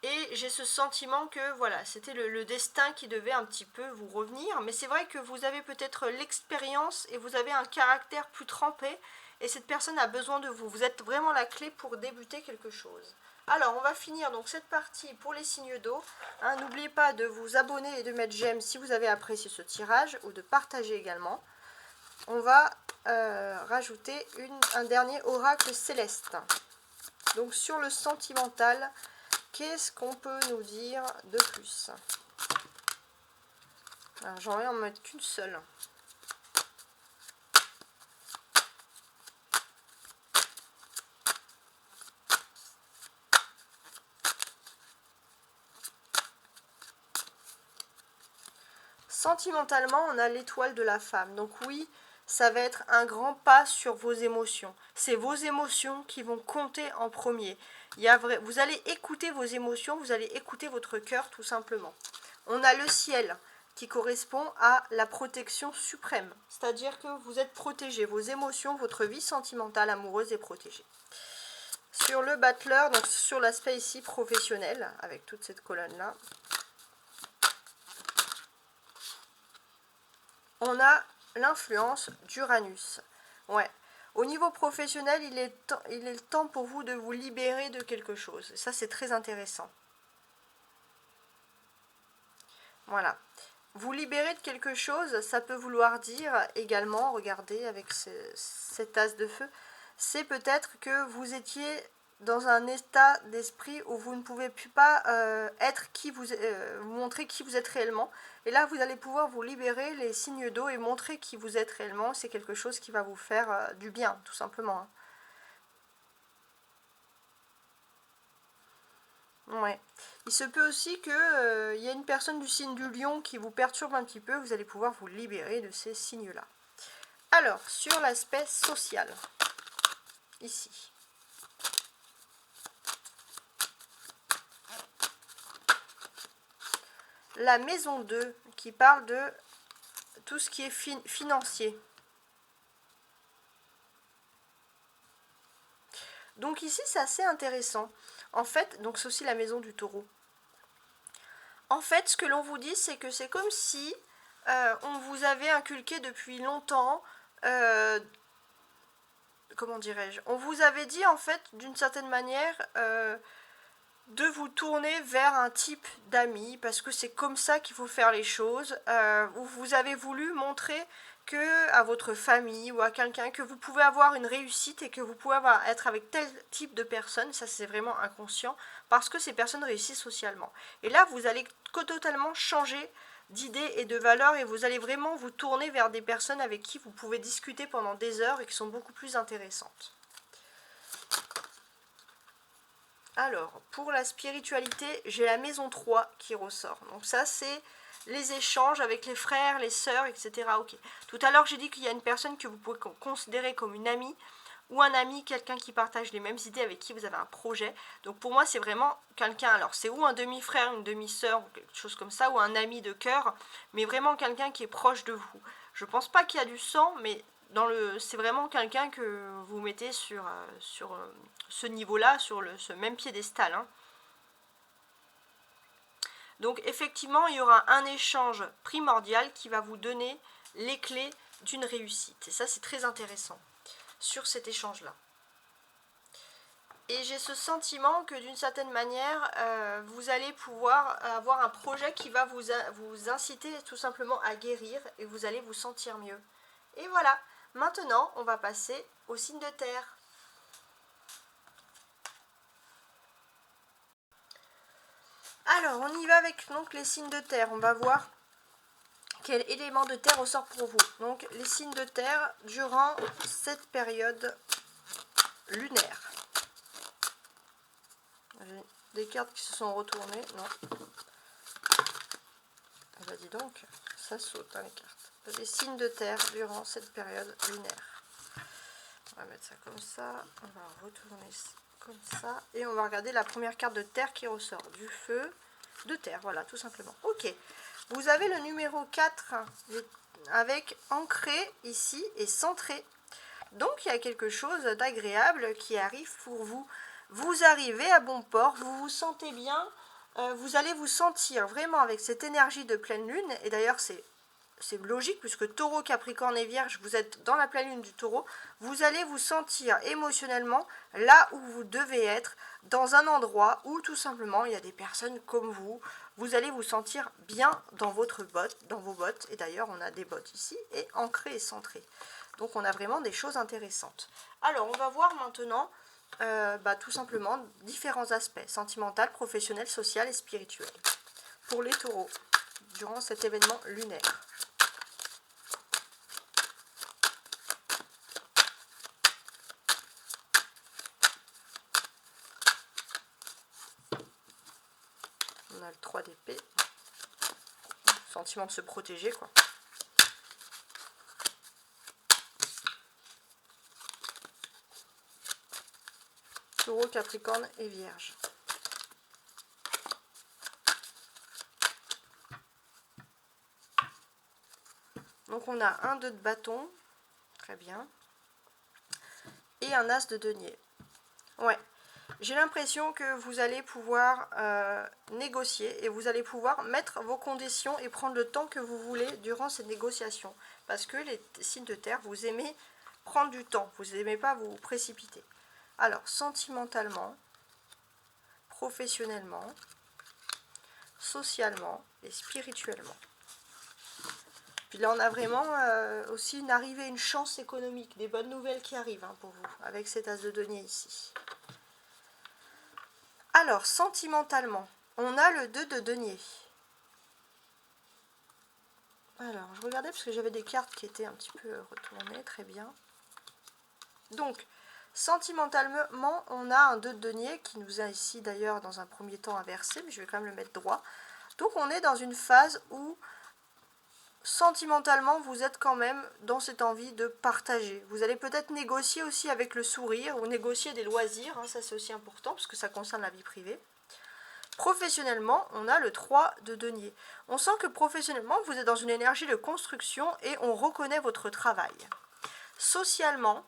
Et j'ai ce sentiment que voilà, c'était le destin qui devait un petit peu vous revenir. Mais c'est vrai que vous avez peut-être l'expérience et vous avez un caractère plus trempé. Et cette personne a besoin de vous. Vous êtes vraiment la clé pour débuter quelque chose. Alors, on va finir donc cette partie pour les signes d'eau. Hein, n'oubliez pas de vous abonner et de mettre j'aime si vous avez apprécié ce tirage ou de partager également. On va rajouter un dernier oracle céleste. Donc, sur le sentimental... Qu'est-ce qu'on peut nous dire de plus? J'en vais en mettre qu'une seule. Sentimentalement, on a l'étoile de la femme. Donc oui, ça va être un grand pas sur vos émotions. C'est vos émotions qui vont compter en premier. Vous allez écouter vos émotions, vous allez écouter votre cœur tout simplement. On a le ciel qui correspond à la protection suprême. C'est-à-dire que vous êtes protégé, vos émotions, votre vie sentimentale, amoureuse est protégée. Sur le battleur, donc sur l'aspect ici professionnel, avec toute cette colonne-là, on a l'influence d'Uranus. Ouais. Au niveau professionnel, il est le temps pour vous de vous libérer de quelque chose. Ça, c'est très intéressant. Voilà. Vous libérer de quelque chose, ça peut vouloir dire également, regardez avec cet as de feu, c'est peut-être que vous étiez dans un état d'esprit où vous ne pouvez plus pas être qui vous montrer qui vous êtes réellement. Et là, vous allez pouvoir vous libérer les signes d'eau et montrer qui vous êtes réellement. C'est quelque chose qui va vous faire du bien, tout simplement. Ouais. Il se peut aussi que y ait une personne du signe du lion qui vous perturbe un petit peu. Vous allez pouvoir vous libérer de ces signes-là. Alors, sur l'aspect social, ici. La maison 2 qui parle de tout ce qui est financier. Donc ici, c'est assez intéressant. En fait, donc c'est aussi la maison du taureau. En fait, ce que l'on vous dit, c'est que c'est comme si on vous avait inculqué depuis longtemps, comment dirais-je, on vous avait dit en fait, d'une certaine manière, de vous tourner vers un type d'amis, parce que c'est comme ça qu'il faut faire les choses, où vous avez voulu montrer que à votre famille ou à quelqu'un que vous pouvez avoir une réussite et que vous pouvez être avec tel type de personnes. Ça, c'est vraiment inconscient, parce que ces personnes réussissent socialement. Et là, vous allez totalement changer d'idées et de valeurs, et vous allez vraiment vous tourner vers des personnes avec qui vous pouvez discuter pendant des heures et qui sont beaucoup plus intéressantes. Alors, pour la spiritualité, j'ai la maison 3 qui ressort. Donc ça, c'est les échanges avec les frères, les sœurs, etc. Ok. Tout à l'heure, j'ai dit qu'il y a une personne que vous pouvez considérer comme une amie, ou un ami, quelqu'un qui partage les mêmes idées, avec qui vous avez un projet. Donc pour moi, c'est vraiment quelqu'un, alors c'est ou un demi-frère, une demi-sœur, ou quelque chose comme ça, ou un ami de cœur, mais vraiment quelqu'un qui est proche de vous. Je pense pas qu'il y a du sang, mais c'est vraiment quelqu'un que vous mettez sur ce niveau-là, sur ce même piédestal. Hein. Donc effectivement, il y aura un échange primordial qui va vous donner les clés d'une réussite. Et ça, c'est très intéressant sur cet échange-là. Et j'ai ce sentiment que d'une certaine manière, vous allez pouvoir avoir un projet qui va vous inciter tout simplement à guérir, et vous allez vous sentir mieux. Et voilà, maintenant on va passer au signe de terre. Alors, on y va avec donc les signes de terre. On va voir quel élément de terre ressort pour vous. Donc, les signes de terre durant cette période lunaire. J'ai des cartes qui se sont retournées. Non. Ah bah dis donc, ça saute hein, les cartes. Les signes de terre durant cette période lunaire. On va mettre ça comme ça. On va retourner comme ça. Et on va regarder la première carte de terre qui ressort. Du feu, de terre, voilà, tout simplement. Ok. Vous avez le numéro 4 avec ancré ici et centré. Donc il y a quelque chose d'agréable qui arrive pour vous. Vous arrivez à bon port, vous vous sentez bien, vous allez vous sentir vraiment avec cette énergie de pleine lune. Et d'ailleurs c'est logique puisque taureau, capricorne et vierge, vous êtes dans la pleine lune du taureau. Vous allez vous sentir émotionnellement là où vous devez être, dans un endroit où tout simplement il y a des personnes comme vous. Vous allez vous sentir bien dans votre botte, dans vos bottes. Et d'ailleurs on a des bottes ici et ancrées et centrées. Donc on a vraiment des choses intéressantes. Alors on va voir maintenant tout simplement différents aspects, sentimental, professionnel, social et spirituel. Pour les taureaux, durant cet événement lunaire. On a le 3 d'épée. Sentiment de se protéger, quoi. Taureau, capricorne et vierge. Donc on a un 2 de bâton. Très bien. Et un as de denier. Ouais. J'ai l'impression que vous allez pouvoir négocier et vous allez pouvoir mettre vos conditions et prendre le temps que vous voulez durant ces négociations. Parce que les signes de terre, vous aimez prendre du temps, vous n'aimez pas vous précipiter. Alors, sentimentalement, professionnellement, socialement et spirituellement. Puis là, on a vraiment aussi une arrivée, une chance économique, des bonnes nouvelles qui arrivent hein, pour vous, avec cet as de denier ici. Alors, sentimentalement, on a le 2 de denier. Alors, je regardais parce que j'avais des cartes qui étaient un petit peu retournées, très bien. Donc, sentimentalement, on a un 2 de denier qui nous a ici d'ailleurs dans un premier temps inversé, mais je vais quand même le mettre droit. Donc, on est dans une phase où sentimentalement, vous êtes quand même dans cette envie de partager. Vous allez peut-être négocier aussi avec le sourire ou négocier des loisirs, hein, ça c'est aussi important parce que ça concerne la vie privée. Professionnellement, on a le 3 de denier. On sent que professionnellement, vous êtes dans une énergie de construction et on reconnaît votre travail. Socialement,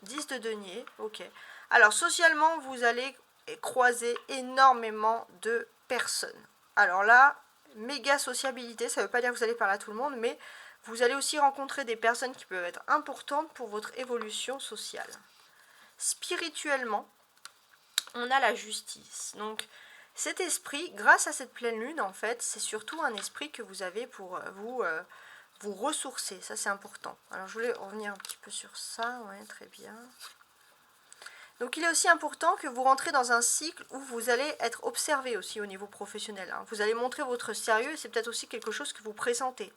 10 de denier, ok. Alors, socialement, vous allez croiser énormément de personnes. Alors là, méga sociabilité, ça ne veut pas dire que vous allez parler à tout le monde, mais vous allez aussi rencontrer des personnes qui peuvent être importantes pour votre évolution sociale. Spirituellement, on a la justice. Donc, cet esprit, grâce à cette pleine lune, en fait, c'est surtout un esprit que vous avez pour vous ressourcer. Ça, c'est important. Alors, je voulais revenir un petit peu sur ça. Ouais, très bien. Donc, il est aussi important que vous rentrez dans un cycle où vous allez être observé aussi au niveau professionnel. Hein. Vous allez montrer votre sérieux et c'est peut-être aussi quelque chose que vous présentez.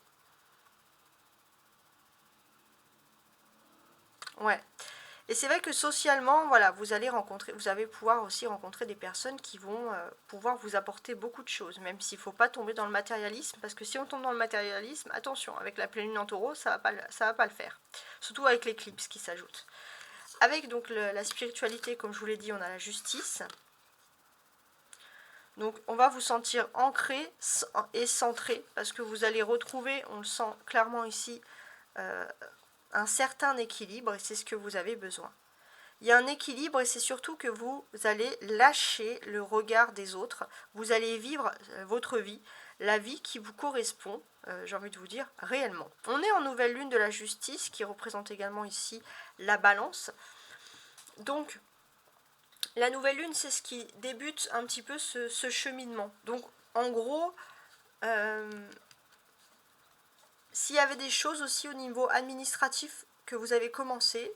Ouais. Et c'est vrai que socialement, voilà, vous allez pouvoir aussi rencontrer des personnes qui vont pouvoir vous apporter beaucoup de choses, même s'il ne faut pas tomber dans le matérialisme, parce que si on tombe dans le matérialisme, attention, avec la pleine lune en taureau, ça va pas le faire. Surtout avec l'éclipse qui s'ajoute. Avec donc la spiritualité, comme je vous l'ai dit, on a la justice. Donc on va vous sentir ancré et centré, parce que vous allez retrouver, on le sent clairement ici, un certain équilibre, et c'est ce que vous avez besoin. Il y a un équilibre et c'est surtout que vous allez lâcher le regard des autres. Vous allez vivre votre vie, la vie qui vous correspond, j'ai envie de vous dire, réellement. On est en nouvelle lune de la justice qui représente également ici la balance. Donc, la nouvelle lune, c'est ce qui débute un petit peu ce cheminement. Donc, en gros, s'il y avait des choses aussi au niveau administratif que vous avez commencé,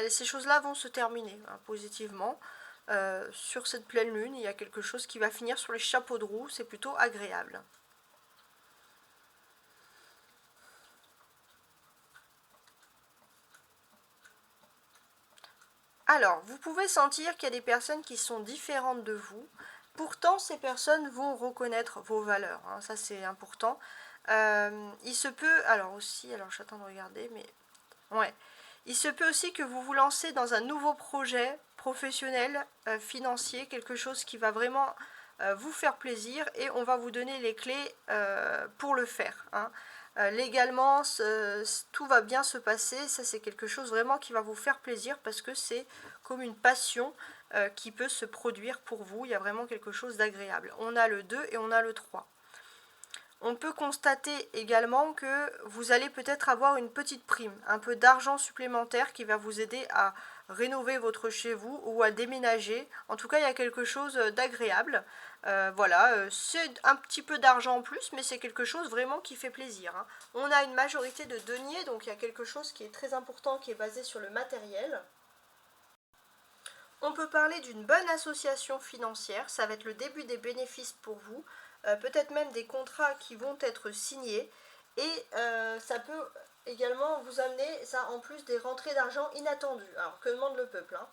ces choses-là vont se terminer hein, positivement. Sur cette pleine lune, il y a quelque chose qui va finir sur les chapeaux de roue, c'est plutôt agréable. Alors, vous pouvez sentir qu'il y a des personnes qui sont différentes de vous. Pourtant, ces personnes vont reconnaître vos valeurs. Hein, ça, c'est important. Il se peut... Alors j'attends de regarder, mais... Ouais. Il se peut aussi que vous vous lancez dans un nouveau projet professionnel, financier, quelque chose qui va vraiment vous faire plaisir et on va vous donner les clés pour le faire. Hein. Légalement, tout va bien se passer. Ça, c'est quelque chose vraiment qui va vous faire plaisir parce que c'est comme une passion qui peut se produire pour vous. Il y a vraiment quelque chose d'agréable. On a le 2 et on a le 3. On peut constater également que vous allez peut-être avoir une petite prime, un peu d'argent supplémentaire qui va vous aider à rénover votre chez vous ou à déménager. En tout cas, il y a quelque chose d'agréable. Voilà, c'est un petit peu d'argent en plus, mais c'est quelque chose vraiment qui fait plaisir. Hein. On a une majorité de deniers, donc il y a quelque chose qui est très important, qui est basé sur le matériel. On peut parler d'une bonne association financière, ça va être le début des bénéfices pour vous. Peut-être même des contrats qui vont être signés et ça peut également vous amener ça en plus des rentrées d'argent inattendues. Alors que demande le peuple hein.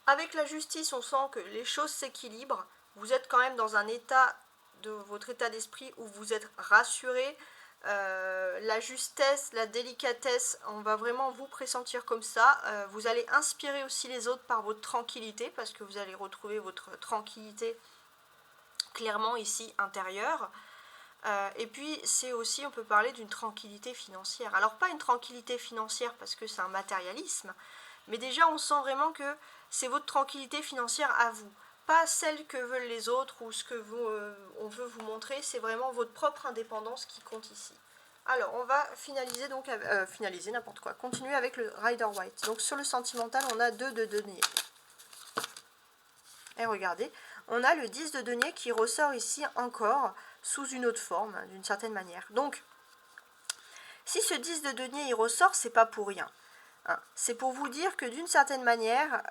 Avec la justice, on sent que les choses s'équilibrent. Vous êtes quand même dans un état de votre état d'esprit où vous êtes rassuré. La justesse, la délicatesse, on va vraiment vous pressentir comme ça. Vous allez inspirer aussi les autres par votre tranquillité parce que vous allez retrouver votre tranquillité clairement ici intérieure. Et puis c'est aussi, on peut parler d'une tranquillité financière. Alors pas une tranquillité financière parce que c'est un matérialisme, mais déjà on sent vraiment que c'est votre tranquillité financière à vous. Pas celle que veulent les autres ou ce que on veut vous montrer, c'est vraiment votre propre indépendance qui compte ici. Alors on va finaliser donc, finaliser n'importe quoi, continuer avec le Rider White. Donc sur le sentimental on a 2 de denier. Et regardez, on a le 10 de denier qui ressort ici encore sous une autre forme, d'une certaine manière. Donc, si ce 10 de denier il ressort, c'est pas pour rien. Hein. C'est pour vous dire que d'une certaine manière,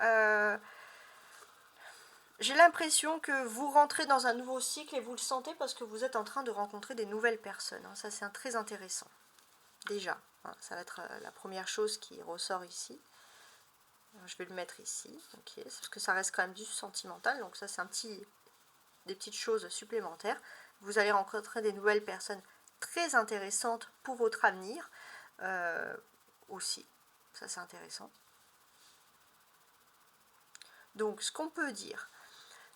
j'ai l'impression que vous rentrez dans un nouveau cycle et vous le sentez parce que vous êtes en train de rencontrer des nouvelles personnes. Hein. Ça, c'est très intéressant. Déjà, hein, ça va être la première chose qui ressort ici. Alors, je vais le mettre ici, ok, parce que ça reste quand même du sentimental. Donc ça, c'est des petites choses supplémentaires. Vous allez rencontrer des nouvelles personnes très intéressantes pour votre avenir aussi. Ça, c'est intéressant. Donc, ce qu'on peut dire,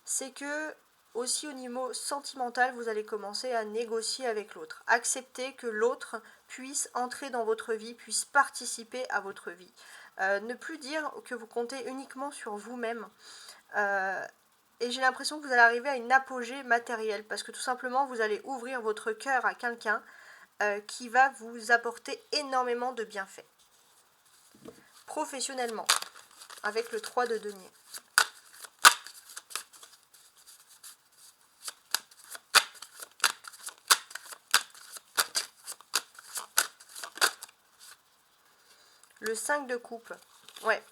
c'est que aussi au niveau sentimental, vous allez commencer à négocier avec l'autre. Accepter que l'autre puisse entrer dans votre vie, puisse participer à votre vie. Ne plus dire que vous comptez uniquement sur vous-même. Et j'ai l'impression que vous allez arriver à une apogée matérielle, parce que tout simplement, vous allez ouvrir votre cœur à quelqu'un qui va vous apporter énormément de bienfaits. Professionnellement, avec le 3 de denier. Le 5 de coupe. Ouais.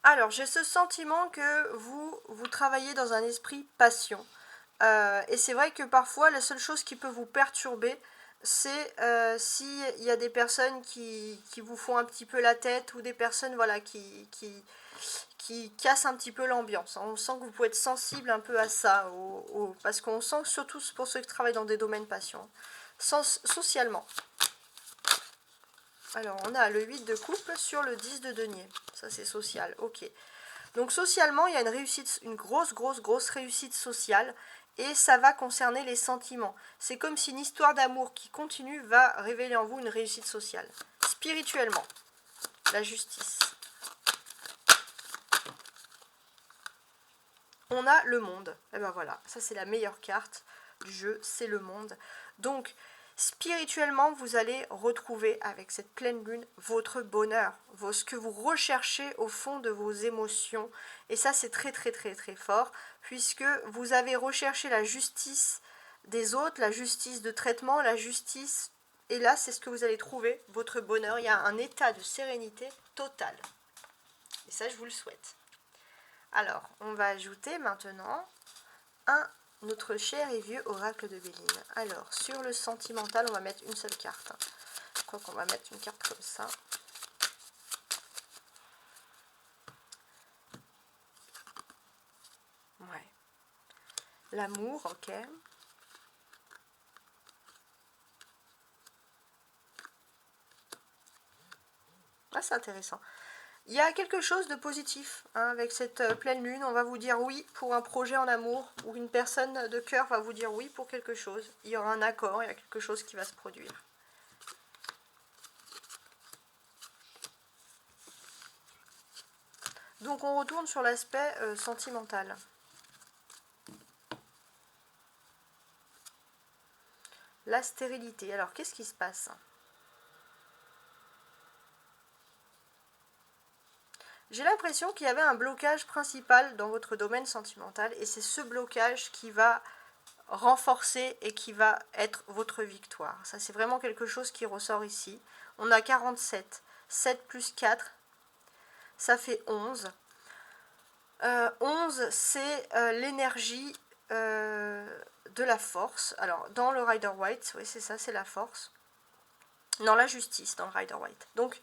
Alors, j'ai ce sentiment que vous travaillez dans un esprit passion. Et c'est vrai que parfois, la seule chose qui peut vous perturber, c'est s'il y a des personnes qui vous font un petit peu la tête ou des personnes voilà, qui cassent un petit peu l'ambiance. On sent que vous pouvez être sensible un peu à ça, parce qu'on sent que surtout pour ceux qui travaillent dans des domaines passion, socialement. Alors, on a le 8 de coupe sur le 10 de denier. Ça, c'est social. Ok. Donc, socialement, il y a une réussite, une grosse réussite sociale. Et ça va concerner les sentiments. C'est comme si une histoire d'amour qui continue va révéler en vous une réussite sociale. Spirituellement, la justice. On a le monde. Et ben voilà, ça c'est la meilleure carte du jeu, c'est le monde. Donc, spirituellement, vous allez retrouver avec cette pleine lune votre bonheur, ce que vous recherchez au fond de vos émotions. Et ça, c'est très fort, puisque vous avez recherché la justice des autres, la justice de traitement, la justice. Et là, c'est ce que vous allez trouver, votre bonheur. Il y a un état de sérénité totale. Et ça, je vous le souhaite. Alors, on va ajouter maintenant notre cher et vieux oracle de Béline. Alors, sur le sentimental, on va mettre une seule carte. Je crois qu'on va mettre une carte comme ça. Ouais. L'amour, ok. Ah, c'est intéressant. Il y a quelque chose de positif hein, avec cette pleine lune. On va vous dire oui pour un projet en amour, ou une personne de cœur va vous dire oui pour quelque chose. Il y aura un accord, il y a quelque chose qui va se produire. Donc on retourne sur l'aspect sentimental. La stérilité. Alors qu'est-ce qui se passe ? J'ai l'impression qu'il y avait un blocage principal dans votre domaine sentimental et c'est ce blocage qui va renforcer et qui va être votre victoire. Ça, c'est vraiment quelque chose qui ressort ici. On a 47. 7 plus 4, ça fait 11. 11, c'est l'énergie de la force. Alors, dans le Rider-Waite, oui, c'est ça, c'est la force. Non, la justice dans le Rider-Waite. Donc,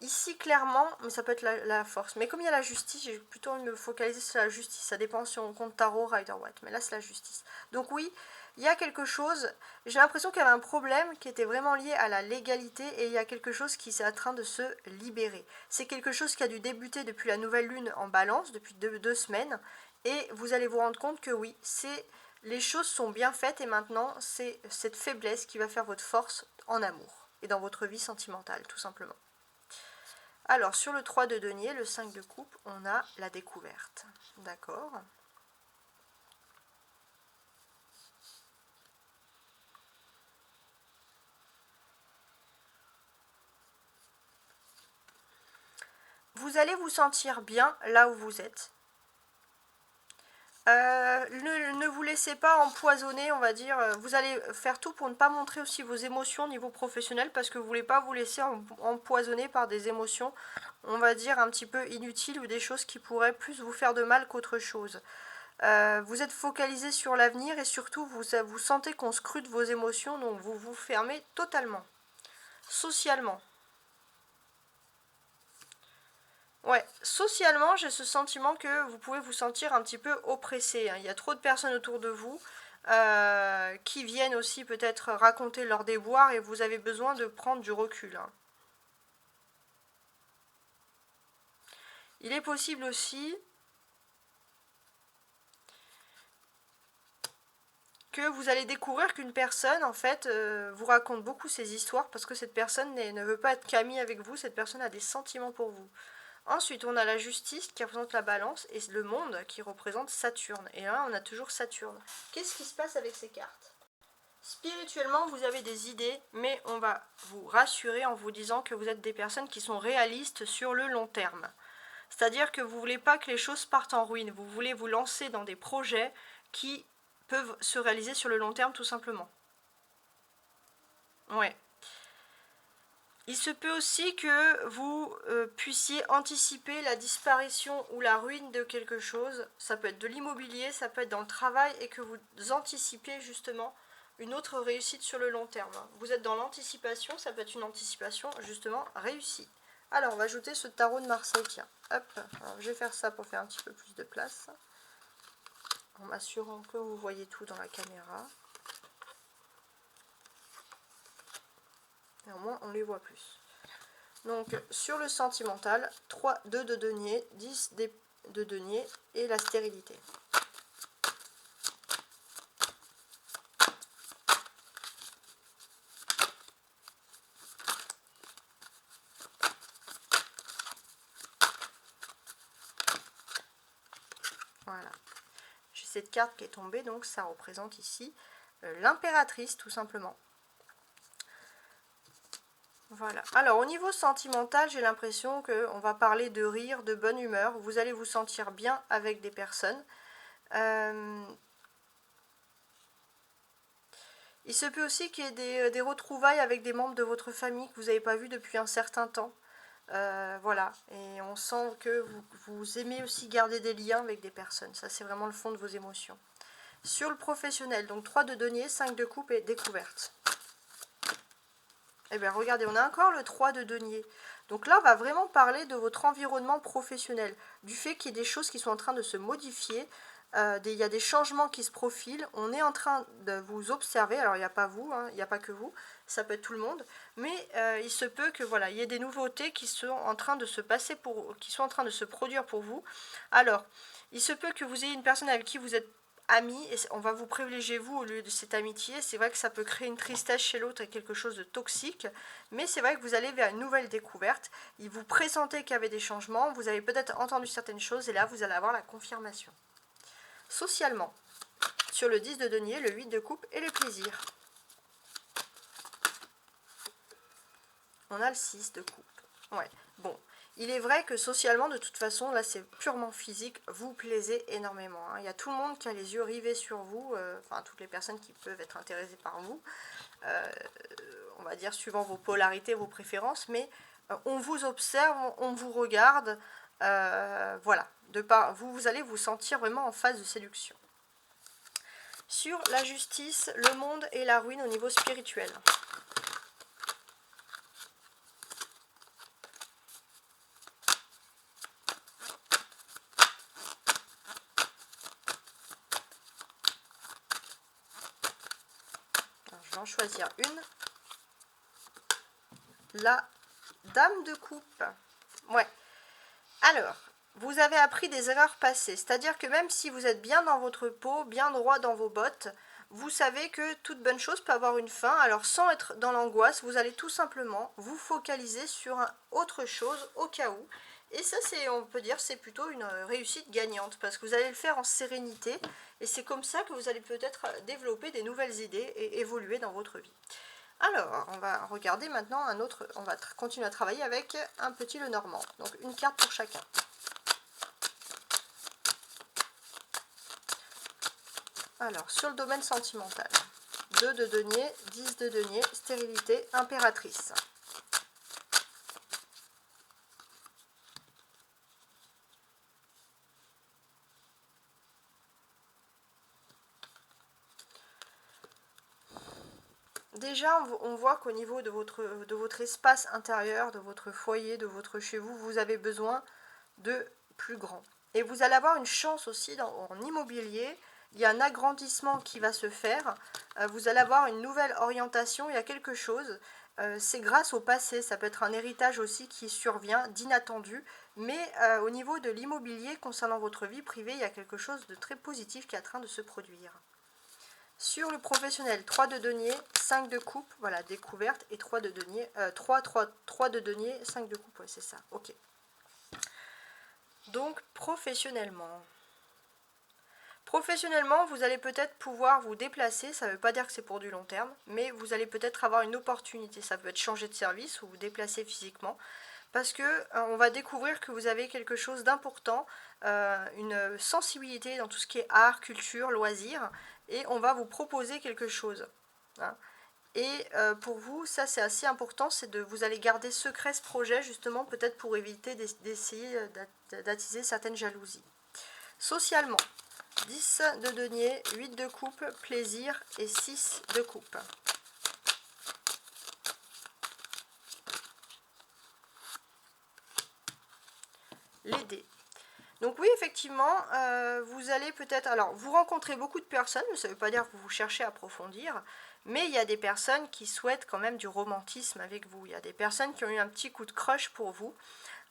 ici, clairement, mais ça peut être la force. Mais comme il y a la justice, j'ai plutôt envie de me focaliser sur la justice. Ça dépend si on compte tarot, Rider-Waite. Mais là, c'est la justice. Donc oui, il y a quelque chose... J'ai l'impression qu'il y avait un problème qui était vraiment lié à la légalité. Et il y a quelque chose qui est en train de se libérer. C'est quelque chose qui a dû débuter depuis la nouvelle lune en balance, depuis deux semaines. Et vous allez vous rendre compte que oui, les choses sont bien faites. Et maintenant, c'est cette faiblesse qui va faire votre force en amour. Et dans votre vie sentimentale, tout simplement. Alors, sur le 3 de denier, le 5 de coupe, on a la découverte. D'accord. Vous allez vous sentir bien là où vous êtes. Ne vous laissez pas empoisonner, on va dire. Vous allez faire tout pour ne pas montrer aussi vos émotions au niveau professionnel parce que vous ne voulez pas vous laisser empoisonner par des émotions, on va dire, un petit peu inutiles ou des choses qui pourraient plus vous faire de mal qu'autre chose. Vous êtes focalisé sur l'avenir et surtout vous sentez qu'on scrute vos émotions, donc vous vous fermez totalement. Socialement. Ouais, socialement, j'ai ce sentiment que vous pouvez vous sentir un petit peu oppressé, hein. Il y a trop de personnes autour de vous qui viennent aussi peut-être raconter leurs déboires et vous avez besoin de prendre du recul, hein. Il est possible aussi que vous allez découvrir qu'une personne, en fait, vous raconte beaucoup ses histoires parce que cette personne ne veut pas être qu'amie avec vous, cette personne a des sentiments pour vous. Ensuite, on a la justice qui représente la balance et le monde qui représente Saturne. Et là, on a toujours Saturne. Qu'est-ce qui se passe avec ces cartes? Spirituellement, vous avez des idées, mais on va vous rassurer en vous disant que vous êtes des personnes qui sont réalistes sur le long terme. C'est-à-dire que vous ne voulez pas que les choses partent en ruine. Vous voulez vous lancer dans des projets qui peuvent se réaliser sur le long terme, tout simplement. Ouais. Il se peut aussi que vous puissiez anticiper la disparition ou la ruine de quelque chose. Ça peut être de l'immobilier, ça peut être dans le travail et que vous anticipez justement une autre réussite sur le long terme. Vous êtes dans l'anticipation, ça peut être une anticipation justement réussie. Alors on va ajouter ce tarot de Marseille, tiens. Hop, alors, je vais faire ça pour faire un petit peu plus de place. En m'assurant que vous voyez tout dans la caméra. Et au moins on les voit plus. Donc sur le sentimental, 2 de denier, 10 de denier et la stérilité. Voilà. J'ai cette carte qui est tombée, donc ça représente ici l'impératrice tout simplement. Voilà. Alors au niveau sentimental, j'ai l'impression qu'on va parler de rire, de bonne humeur. Vous allez vous sentir bien avec des personnes. Il se peut aussi qu'il y ait des retrouvailles avec des membres de votre famille que vous n'avez pas vus depuis un certain temps. Voilà. Et on sent que vous aimez aussi garder des liens avec des personnes. Ça, c'est vraiment le fond de vos émotions. Sur le professionnel, donc 3 de denier, 5 de coupe et découverte. Eh bien, regardez, on a encore le 3 de denier. Donc là, on va vraiment parler de votre environnement professionnel, du fait qu'il y ait des choses qui sont en train de se modifier, il y a des changements qui se profilent, on est en train de vous observer, alors il n'y a pas vous, hein, il n'y a pas que vous, ça peut être tout le monde, mais il se peut que voilà, il y ait des nouveautés qui sont en train de se passer qui sont en train de se produire pour vous. Alors, il se peut que vous ayez une personne avec qui vous êtes amis, et on va vous privilégier vous au lieu de cette amitié. C'est vrai que ça peut créer une tristesse chez l'autre et quelque chose de toxique, mais c'est vrai que vous allez vers une nouvelle découverte. Il vous présentait qu'il y avait des changements, vous avez peut-être entendu certaines choses et là vous allez avoir la confirmation. Socialement, sur le 10 de denier, le 8 de coupe et le plaisir. On a le 6 de coupe. Ouais, bon. Il est vrai que socialement, de toute façon, là c'est purement physique, vous plaisez énormément, hein. Il y a tout le monde qui a les yeux rivés sur vous, enfin toutes les personnes qui peuvent être intéressées par vous, on va dire suivant vos polarités, vos préférences, mais on vous observe, on vous regarde, voilà, vous allez vous sentir vraiment en phase de séduction. Sur la justice, le monde et la ruine au niveau spirituel. Je vais en choisir une. La dame de coupe. Ouais. Alors, vous avez appris des erreurs passées. C'est-à-dire que même si vous êtes bien dans votre peau, bien droit dans vos bottes, vous savez que toute bonne chose peut avoir une fin. Alors, sans être dans l'angoisse, vous allez tout simplement vous focaliser sur autre chose au cas où. Et ça, on peut dire, c'est plutôt une réussite gagnante parce que vous allez le faire en sérénité. Et c'est comme ça que vous allez peut-être développer des nouvelles idées et évoluer dans votre vie. Alors, on va regarder maintenant un autre, on va continuer à travailler avec un petit Lenormand. Donc, une carte pour chacun. Alors, sur le domaine sentimental, 2 de denier, 10 de denier, stérilité, impératrice. Déjà, on voit qu'au niveau de votre espace intérieur, de votre foyer, de votre chez vous, vous avez besoin de plus grand. Et vous allez avoir une chance aussi en immobilier. Il y a un agrandissement qui va se faire. Vous allez avoir une nouvelle orientation. Il y a quelque chose. C'est grâce au passé. Ça peut être un héritage aussi qui survient d'inattendu. Mais au niveau de l'immobilier, concernant votre vie privée, il y a quelque chose de très positif qui est en train de se produire. Sur le professionnel, 3 de denier, 5 de coupe, voilà, découverte, et 3 de denier, 3 de denier, 5 de coupe, ouais, c'est ça, ok. Donc, professionnellement, vous allez peut-être pouvoir vous déplacer, ça ne veut pas dire que c'est pour du long terme, mais vous allez peut-être avoir une opportunité, ça peut être changer de service ou vous déplacer physiquement, parce que on va découvrir que vous avez quelque chose d'important, une sensibilité dans tout ce qui est art, culture, loisirs, et on va vous proposer quelque chose. Hein. Et pour vous, ça c'est assez important, c'est de vous allez garder secret ce projet justement peut-être pour éviter d'essayer d'attiser certaines jalousies. Socialement, 10 de denier, 8 de coupe, plaisir et 6 de coupe. Les dés. Donc oui, effectivement, vous allez peut-être... Alors, vous rencontrez beaucoup de personnes, mais ça ne veut pas dire que vous cherchez à approfondir, mais il y a des personnes qui souhaitent quand même du romantisme avec vous. Il y a des personnes qui ont eu un petit coup de crush pour vous,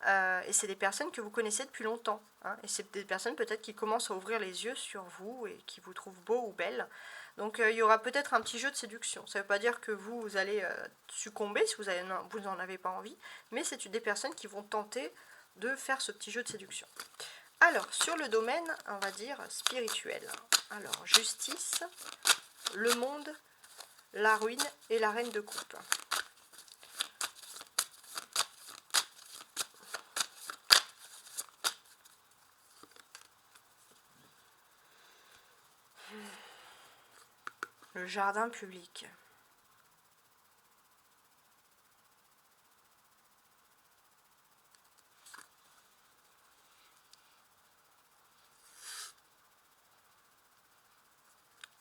et c'est des personnes que vous connaissez depuis longtemps. Hein, et c'est des personnes peut-être qui commencent à ouvrir les yeux sur vous et qui vous trouvent beau ou belle. Donc il y aura peut-être un petit jeu de séduction. Ça ne veut pas dire que vous allez succomber si vous n'en avez pas envie, mais c'est des personnes qui vont tenter de faire ce petit jeu de séduction. Alors, sur le domaine, on va dire, spirituel. Alors, justice, le monde, la ruine et la reine de coupe. Le jardin public.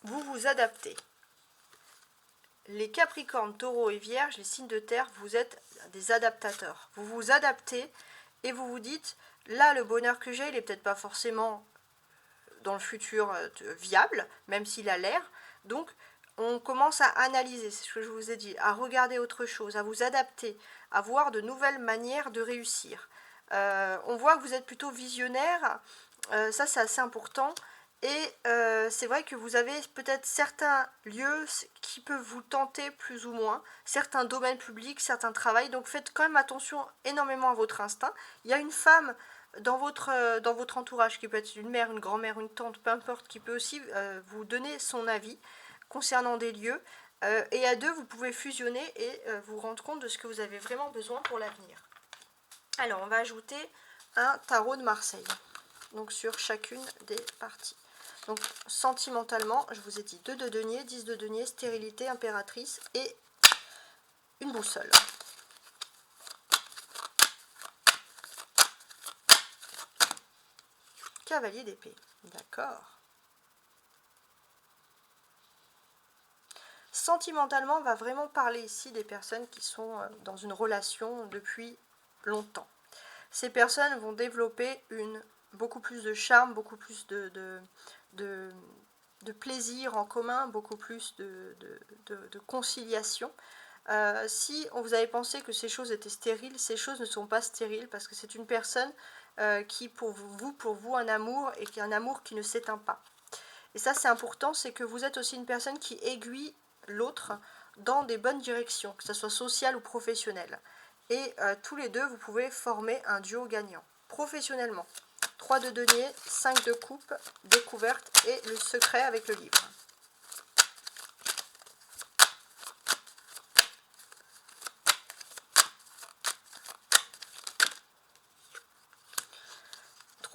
Vous vous adaptez. Les Capricornes, Taureaux et Vierges, les signes de terre, vous êtes des adaptateurs. Vous vous adaptez et vous vous dites, là, le bonheur que j'ai, il n'est peut-être pas forcément dans le futur viable, même s'il a l'air. Donc, on commence à analyser, c'est ce que je vous ai dit, à regarder autre chose, à vous adapter, à voir de nouvelles manières de réussir. On voit que vous êtes plutôt visionnaire, ça c'est assez important. Et c'est vrai que vous avez peut-être certains lieux qui peuvent vous tenter plus ou moins, certains domaines publics, certains travails, donc faites quand même attention énormément à votre instinct. Il y a une femme dans votre entourage, qui peut être une mère, une grand-mère, une tante, peu importe, qui peut aussi vous donner son avis concernant des lieux. Et à deux, vous pouvez fusionner et vous rendre compte de ce que vous avez vraiment besoin pour l'avenir. Alors, on va ajouter un tarot de Marseille, donc sur chacune des parties. Donc, sentimentalement, je vous ai dit 2 de denier, 10 de denier, stérilité, impératrice et une boussole. Cavalier d'épée, d'accord. Sentimentalement, on va vraiment parler ici des personnes qui sont dans une relation depuis longtemps. Ces personnes vont développer beaucoup plus de charme, beaucoup plus de plaisir en commun, beaucoup plus de conciliation. Si vous avez pensé que ces choses étaient stériles, ces choses ne sont pas stériles parce que c'est une personne qui pour vous un amour et qui a un amour qui ne s'éteint pas. Et ça c'est important, c'est que vous êtes aussi une personne qui aiguille l'autre dans des bonnes directions, que ce soit social ou professionnel. Et tous les deux vous pouvez former un duo gagnant. Professionnellement, 3 de denier, 5 de coupe, découverte et le secret avec le livre.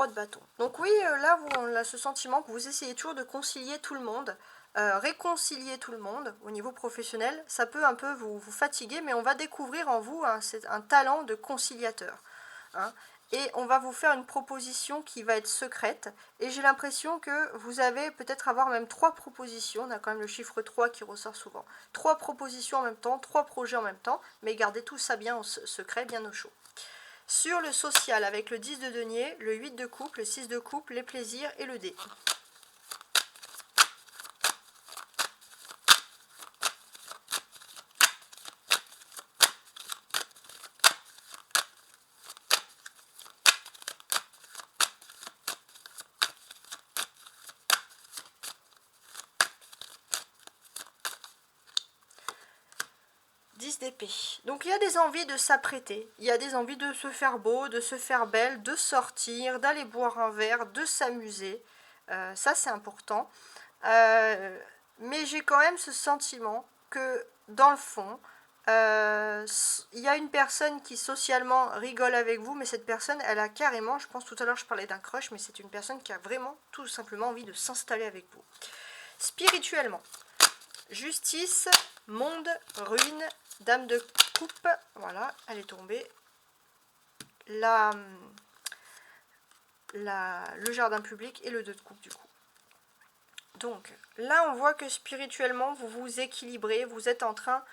3 de bâton. Donc oui, là, on a ce sentiment que vous essayez toujours de concilier tout le monde, réconcilier tout le monde au niveau professionnel. Ça peut un peu vous fatiguer, mais on va découvrir en vous un talent de conciliateur. Hein. Et on va vous faire une proposition qui va être secrète. Et j'ai l'impression que vous allez peut-être avoir même 3 propositions. On a quand même le chiffre 3 qui ressort souvent. 3 propositions en même temps, 3 projets en même temps. Mais gardez tout ça bien au secret, bien au chaud. Sur le social, avec le 10 de denier, le 8 de coupe, le 6 de coupe, les plaisirs et le dé. D'épée. Donc il y a des envies de s'apprêter, il y a des envies de se faire beau, de se faire belle, de sortir, d'aller boire un verre, de s'amuser. Ça c'est important. Mais j'ai quand même ce sentiment que dans le fond, il y a une personne qui socialement rigole avec vous, mais cette personne, elle a carrément, je pense tout à l'heure je parlais d'un crush, mais c'est une personne qui a vraiment tout simplement envie de s'installer avec vous. Spirituellement, justice, monde, ruine, dame de coupe, voilà, elle est tombée. Le jardin public et le 2 de coupe du coup. Donc là on voit que spirituellement vous vous équilibrez, vous êtes en train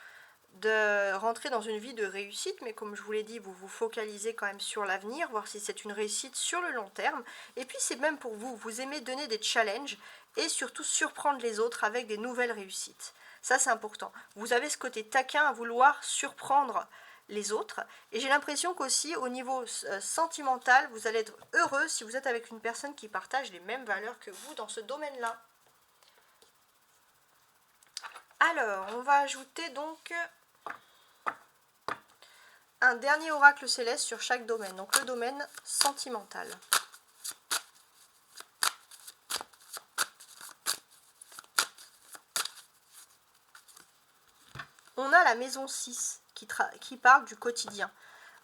de rentrer dans une vie de réussite, mais comme je vous l'ai dit, vous vous focalisez quand même sur l'avenir, voir si c'est une réussite sur le long terme. Et puis c'est même pour vous, vous aimez donner des challenges et surtout surprendre les autres avec des nouvelles réussites. Ça c'est important. Vous avez ce côté taquin à vouloir surprendre les autres. Et j'ai l'impression qu'aussi au niveau sentimental, vous allez être heureux si vous êtes avec une personne qui partage les mêmes valeurs que vous dans ce domaine-là. Alors, on va ajouter donc un dernier oracle céleste sur chaque domaine. Donc le domaine sentimental. On a la maison 6 qui parle du quotidien.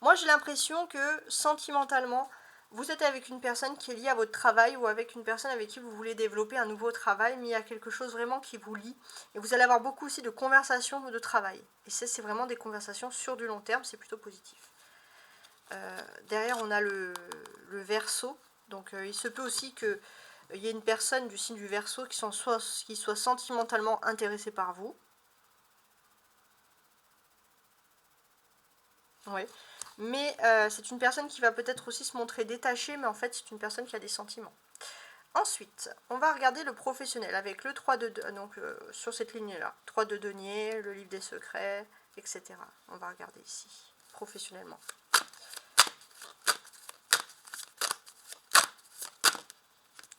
Moi j'ai l'impression que sentimentalement, vous êtes avec une personne qui est liée à votre travail ou avec une personne avec qui vous voulez développer un nouveau travail, mais il y a quelque chose vraiment qui vous lie. Et vous allez avoir beaucoup aussi de conversations de travail. Et ça, c'est vraiment des conversations sur du long terme, c'est plutôt positif. Derrière, on a le Verseau. Donc il se peut aussi qu'il y ait une personne du signe du Verseau qui soit sentimentalement intéressée par vous. Oui. Mais c'est une personne qui va peut-être aussi se montrer détachée, mais en fait c'est une personne qui a des sentiments. Ensuite, on va regarder le professionnel avec le 3 de donc sur cette ligne-là. 3 de denier, le livre des secrets, etc. On va regarder ici, professionnellement.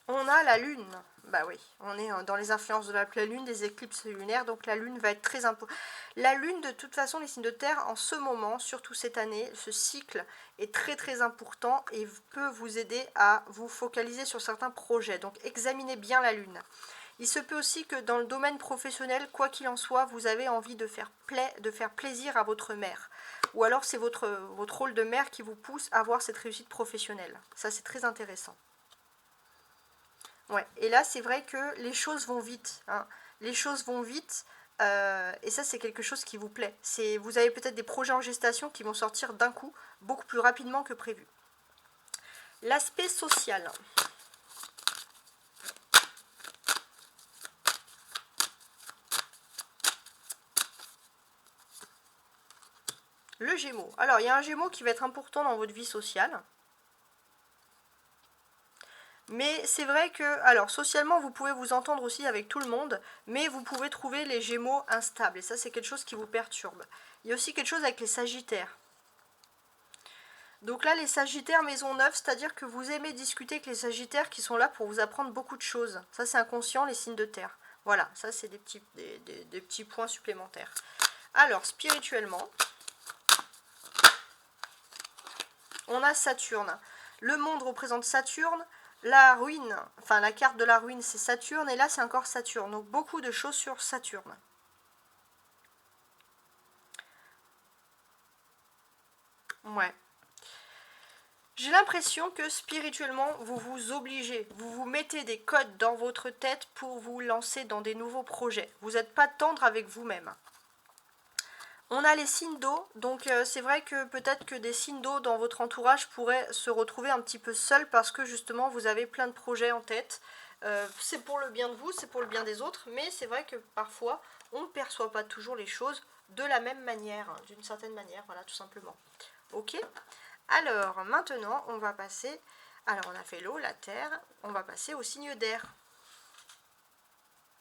On a la lune. Bah oui, on est dans les influences de la pleine lune, des éclipses lunaires, donc la lune va être très importante. La lune, de toute façon, les signes de terre, en ce moment, surtout cette année, ce cycle est très très important et peut vous aider à vous focaliser sur certains projets. Donc examinez bien la lune. Il se peut aussi que dans le domaine professionnel, quoi qu'il en soit, vous avez envie de faire plaisir à votre mère. Ou alors c'est votre rôle de mère qui vous pousse à avoir cette réussite professionnelle. Ça, c'est très intéressant. Ouais, et là c'est vrai que les choses vont vite, hein. Les choses vont vite, et ça c'est quelque chose qui vous plaît. Vous avez peut-être des projets en gestation qui vont sortir d'un coup, beaucoup plus rapidement que prévu. L'aspect social. Le Gémeaux. Alors il y a un Gémeaux qui va être important dans votre vie sociale. Mais c'est vrai que, alors socialement, vous pouvez vous entendre aussi avec tout le monde, mais vous pouvez trouver les Gémeaux instables. Et ça, c'est quelque chose qui vous perturbe. Il y a aussi quelque chose avec les Sagittaires. Donc là, les Sagittaires maison 9, c'est-à-dire que vous aimez discuter avec les Sagittaires qui sont là pour vous apprendre beaucoup de choses. Ça, c'est inconscient, les signes de terre. Voilà, ça, c'est des petits points supplémentaires. Alors, spirituellement, on a Saturne. Le monde représente Saturne. La ruine, enfin la carte de la ruine, c'est Saturne, et là c'est encore Saturne. Donc beaucoup de choses sur Saturne. Ouais. J'ai l'impression que spirituellement, vous vous obligez, vous vous mettez des codes dans votre tête pour vous lancer dans des nouveaux projets. Vous n'êtes pas tendre avec vous-même. On a les signes d'eau, donc c'est vrai que peut-être que des signes d'eau dans votre entourage pourraient se retrouver un petit peu seuls parce que justement vous avez plein de projets en tête. C'est pour le bien de vous, c'est pour le bien des autres, mais c'est vrai que parfois on ne perçoit pas toujours les choses de la même manière, hein, d'une certaine manière, voilà, tout simplement. Ok? Alors maintenant on va passer, alors on a fait l'eau, la terre, on va passer au signe d'air.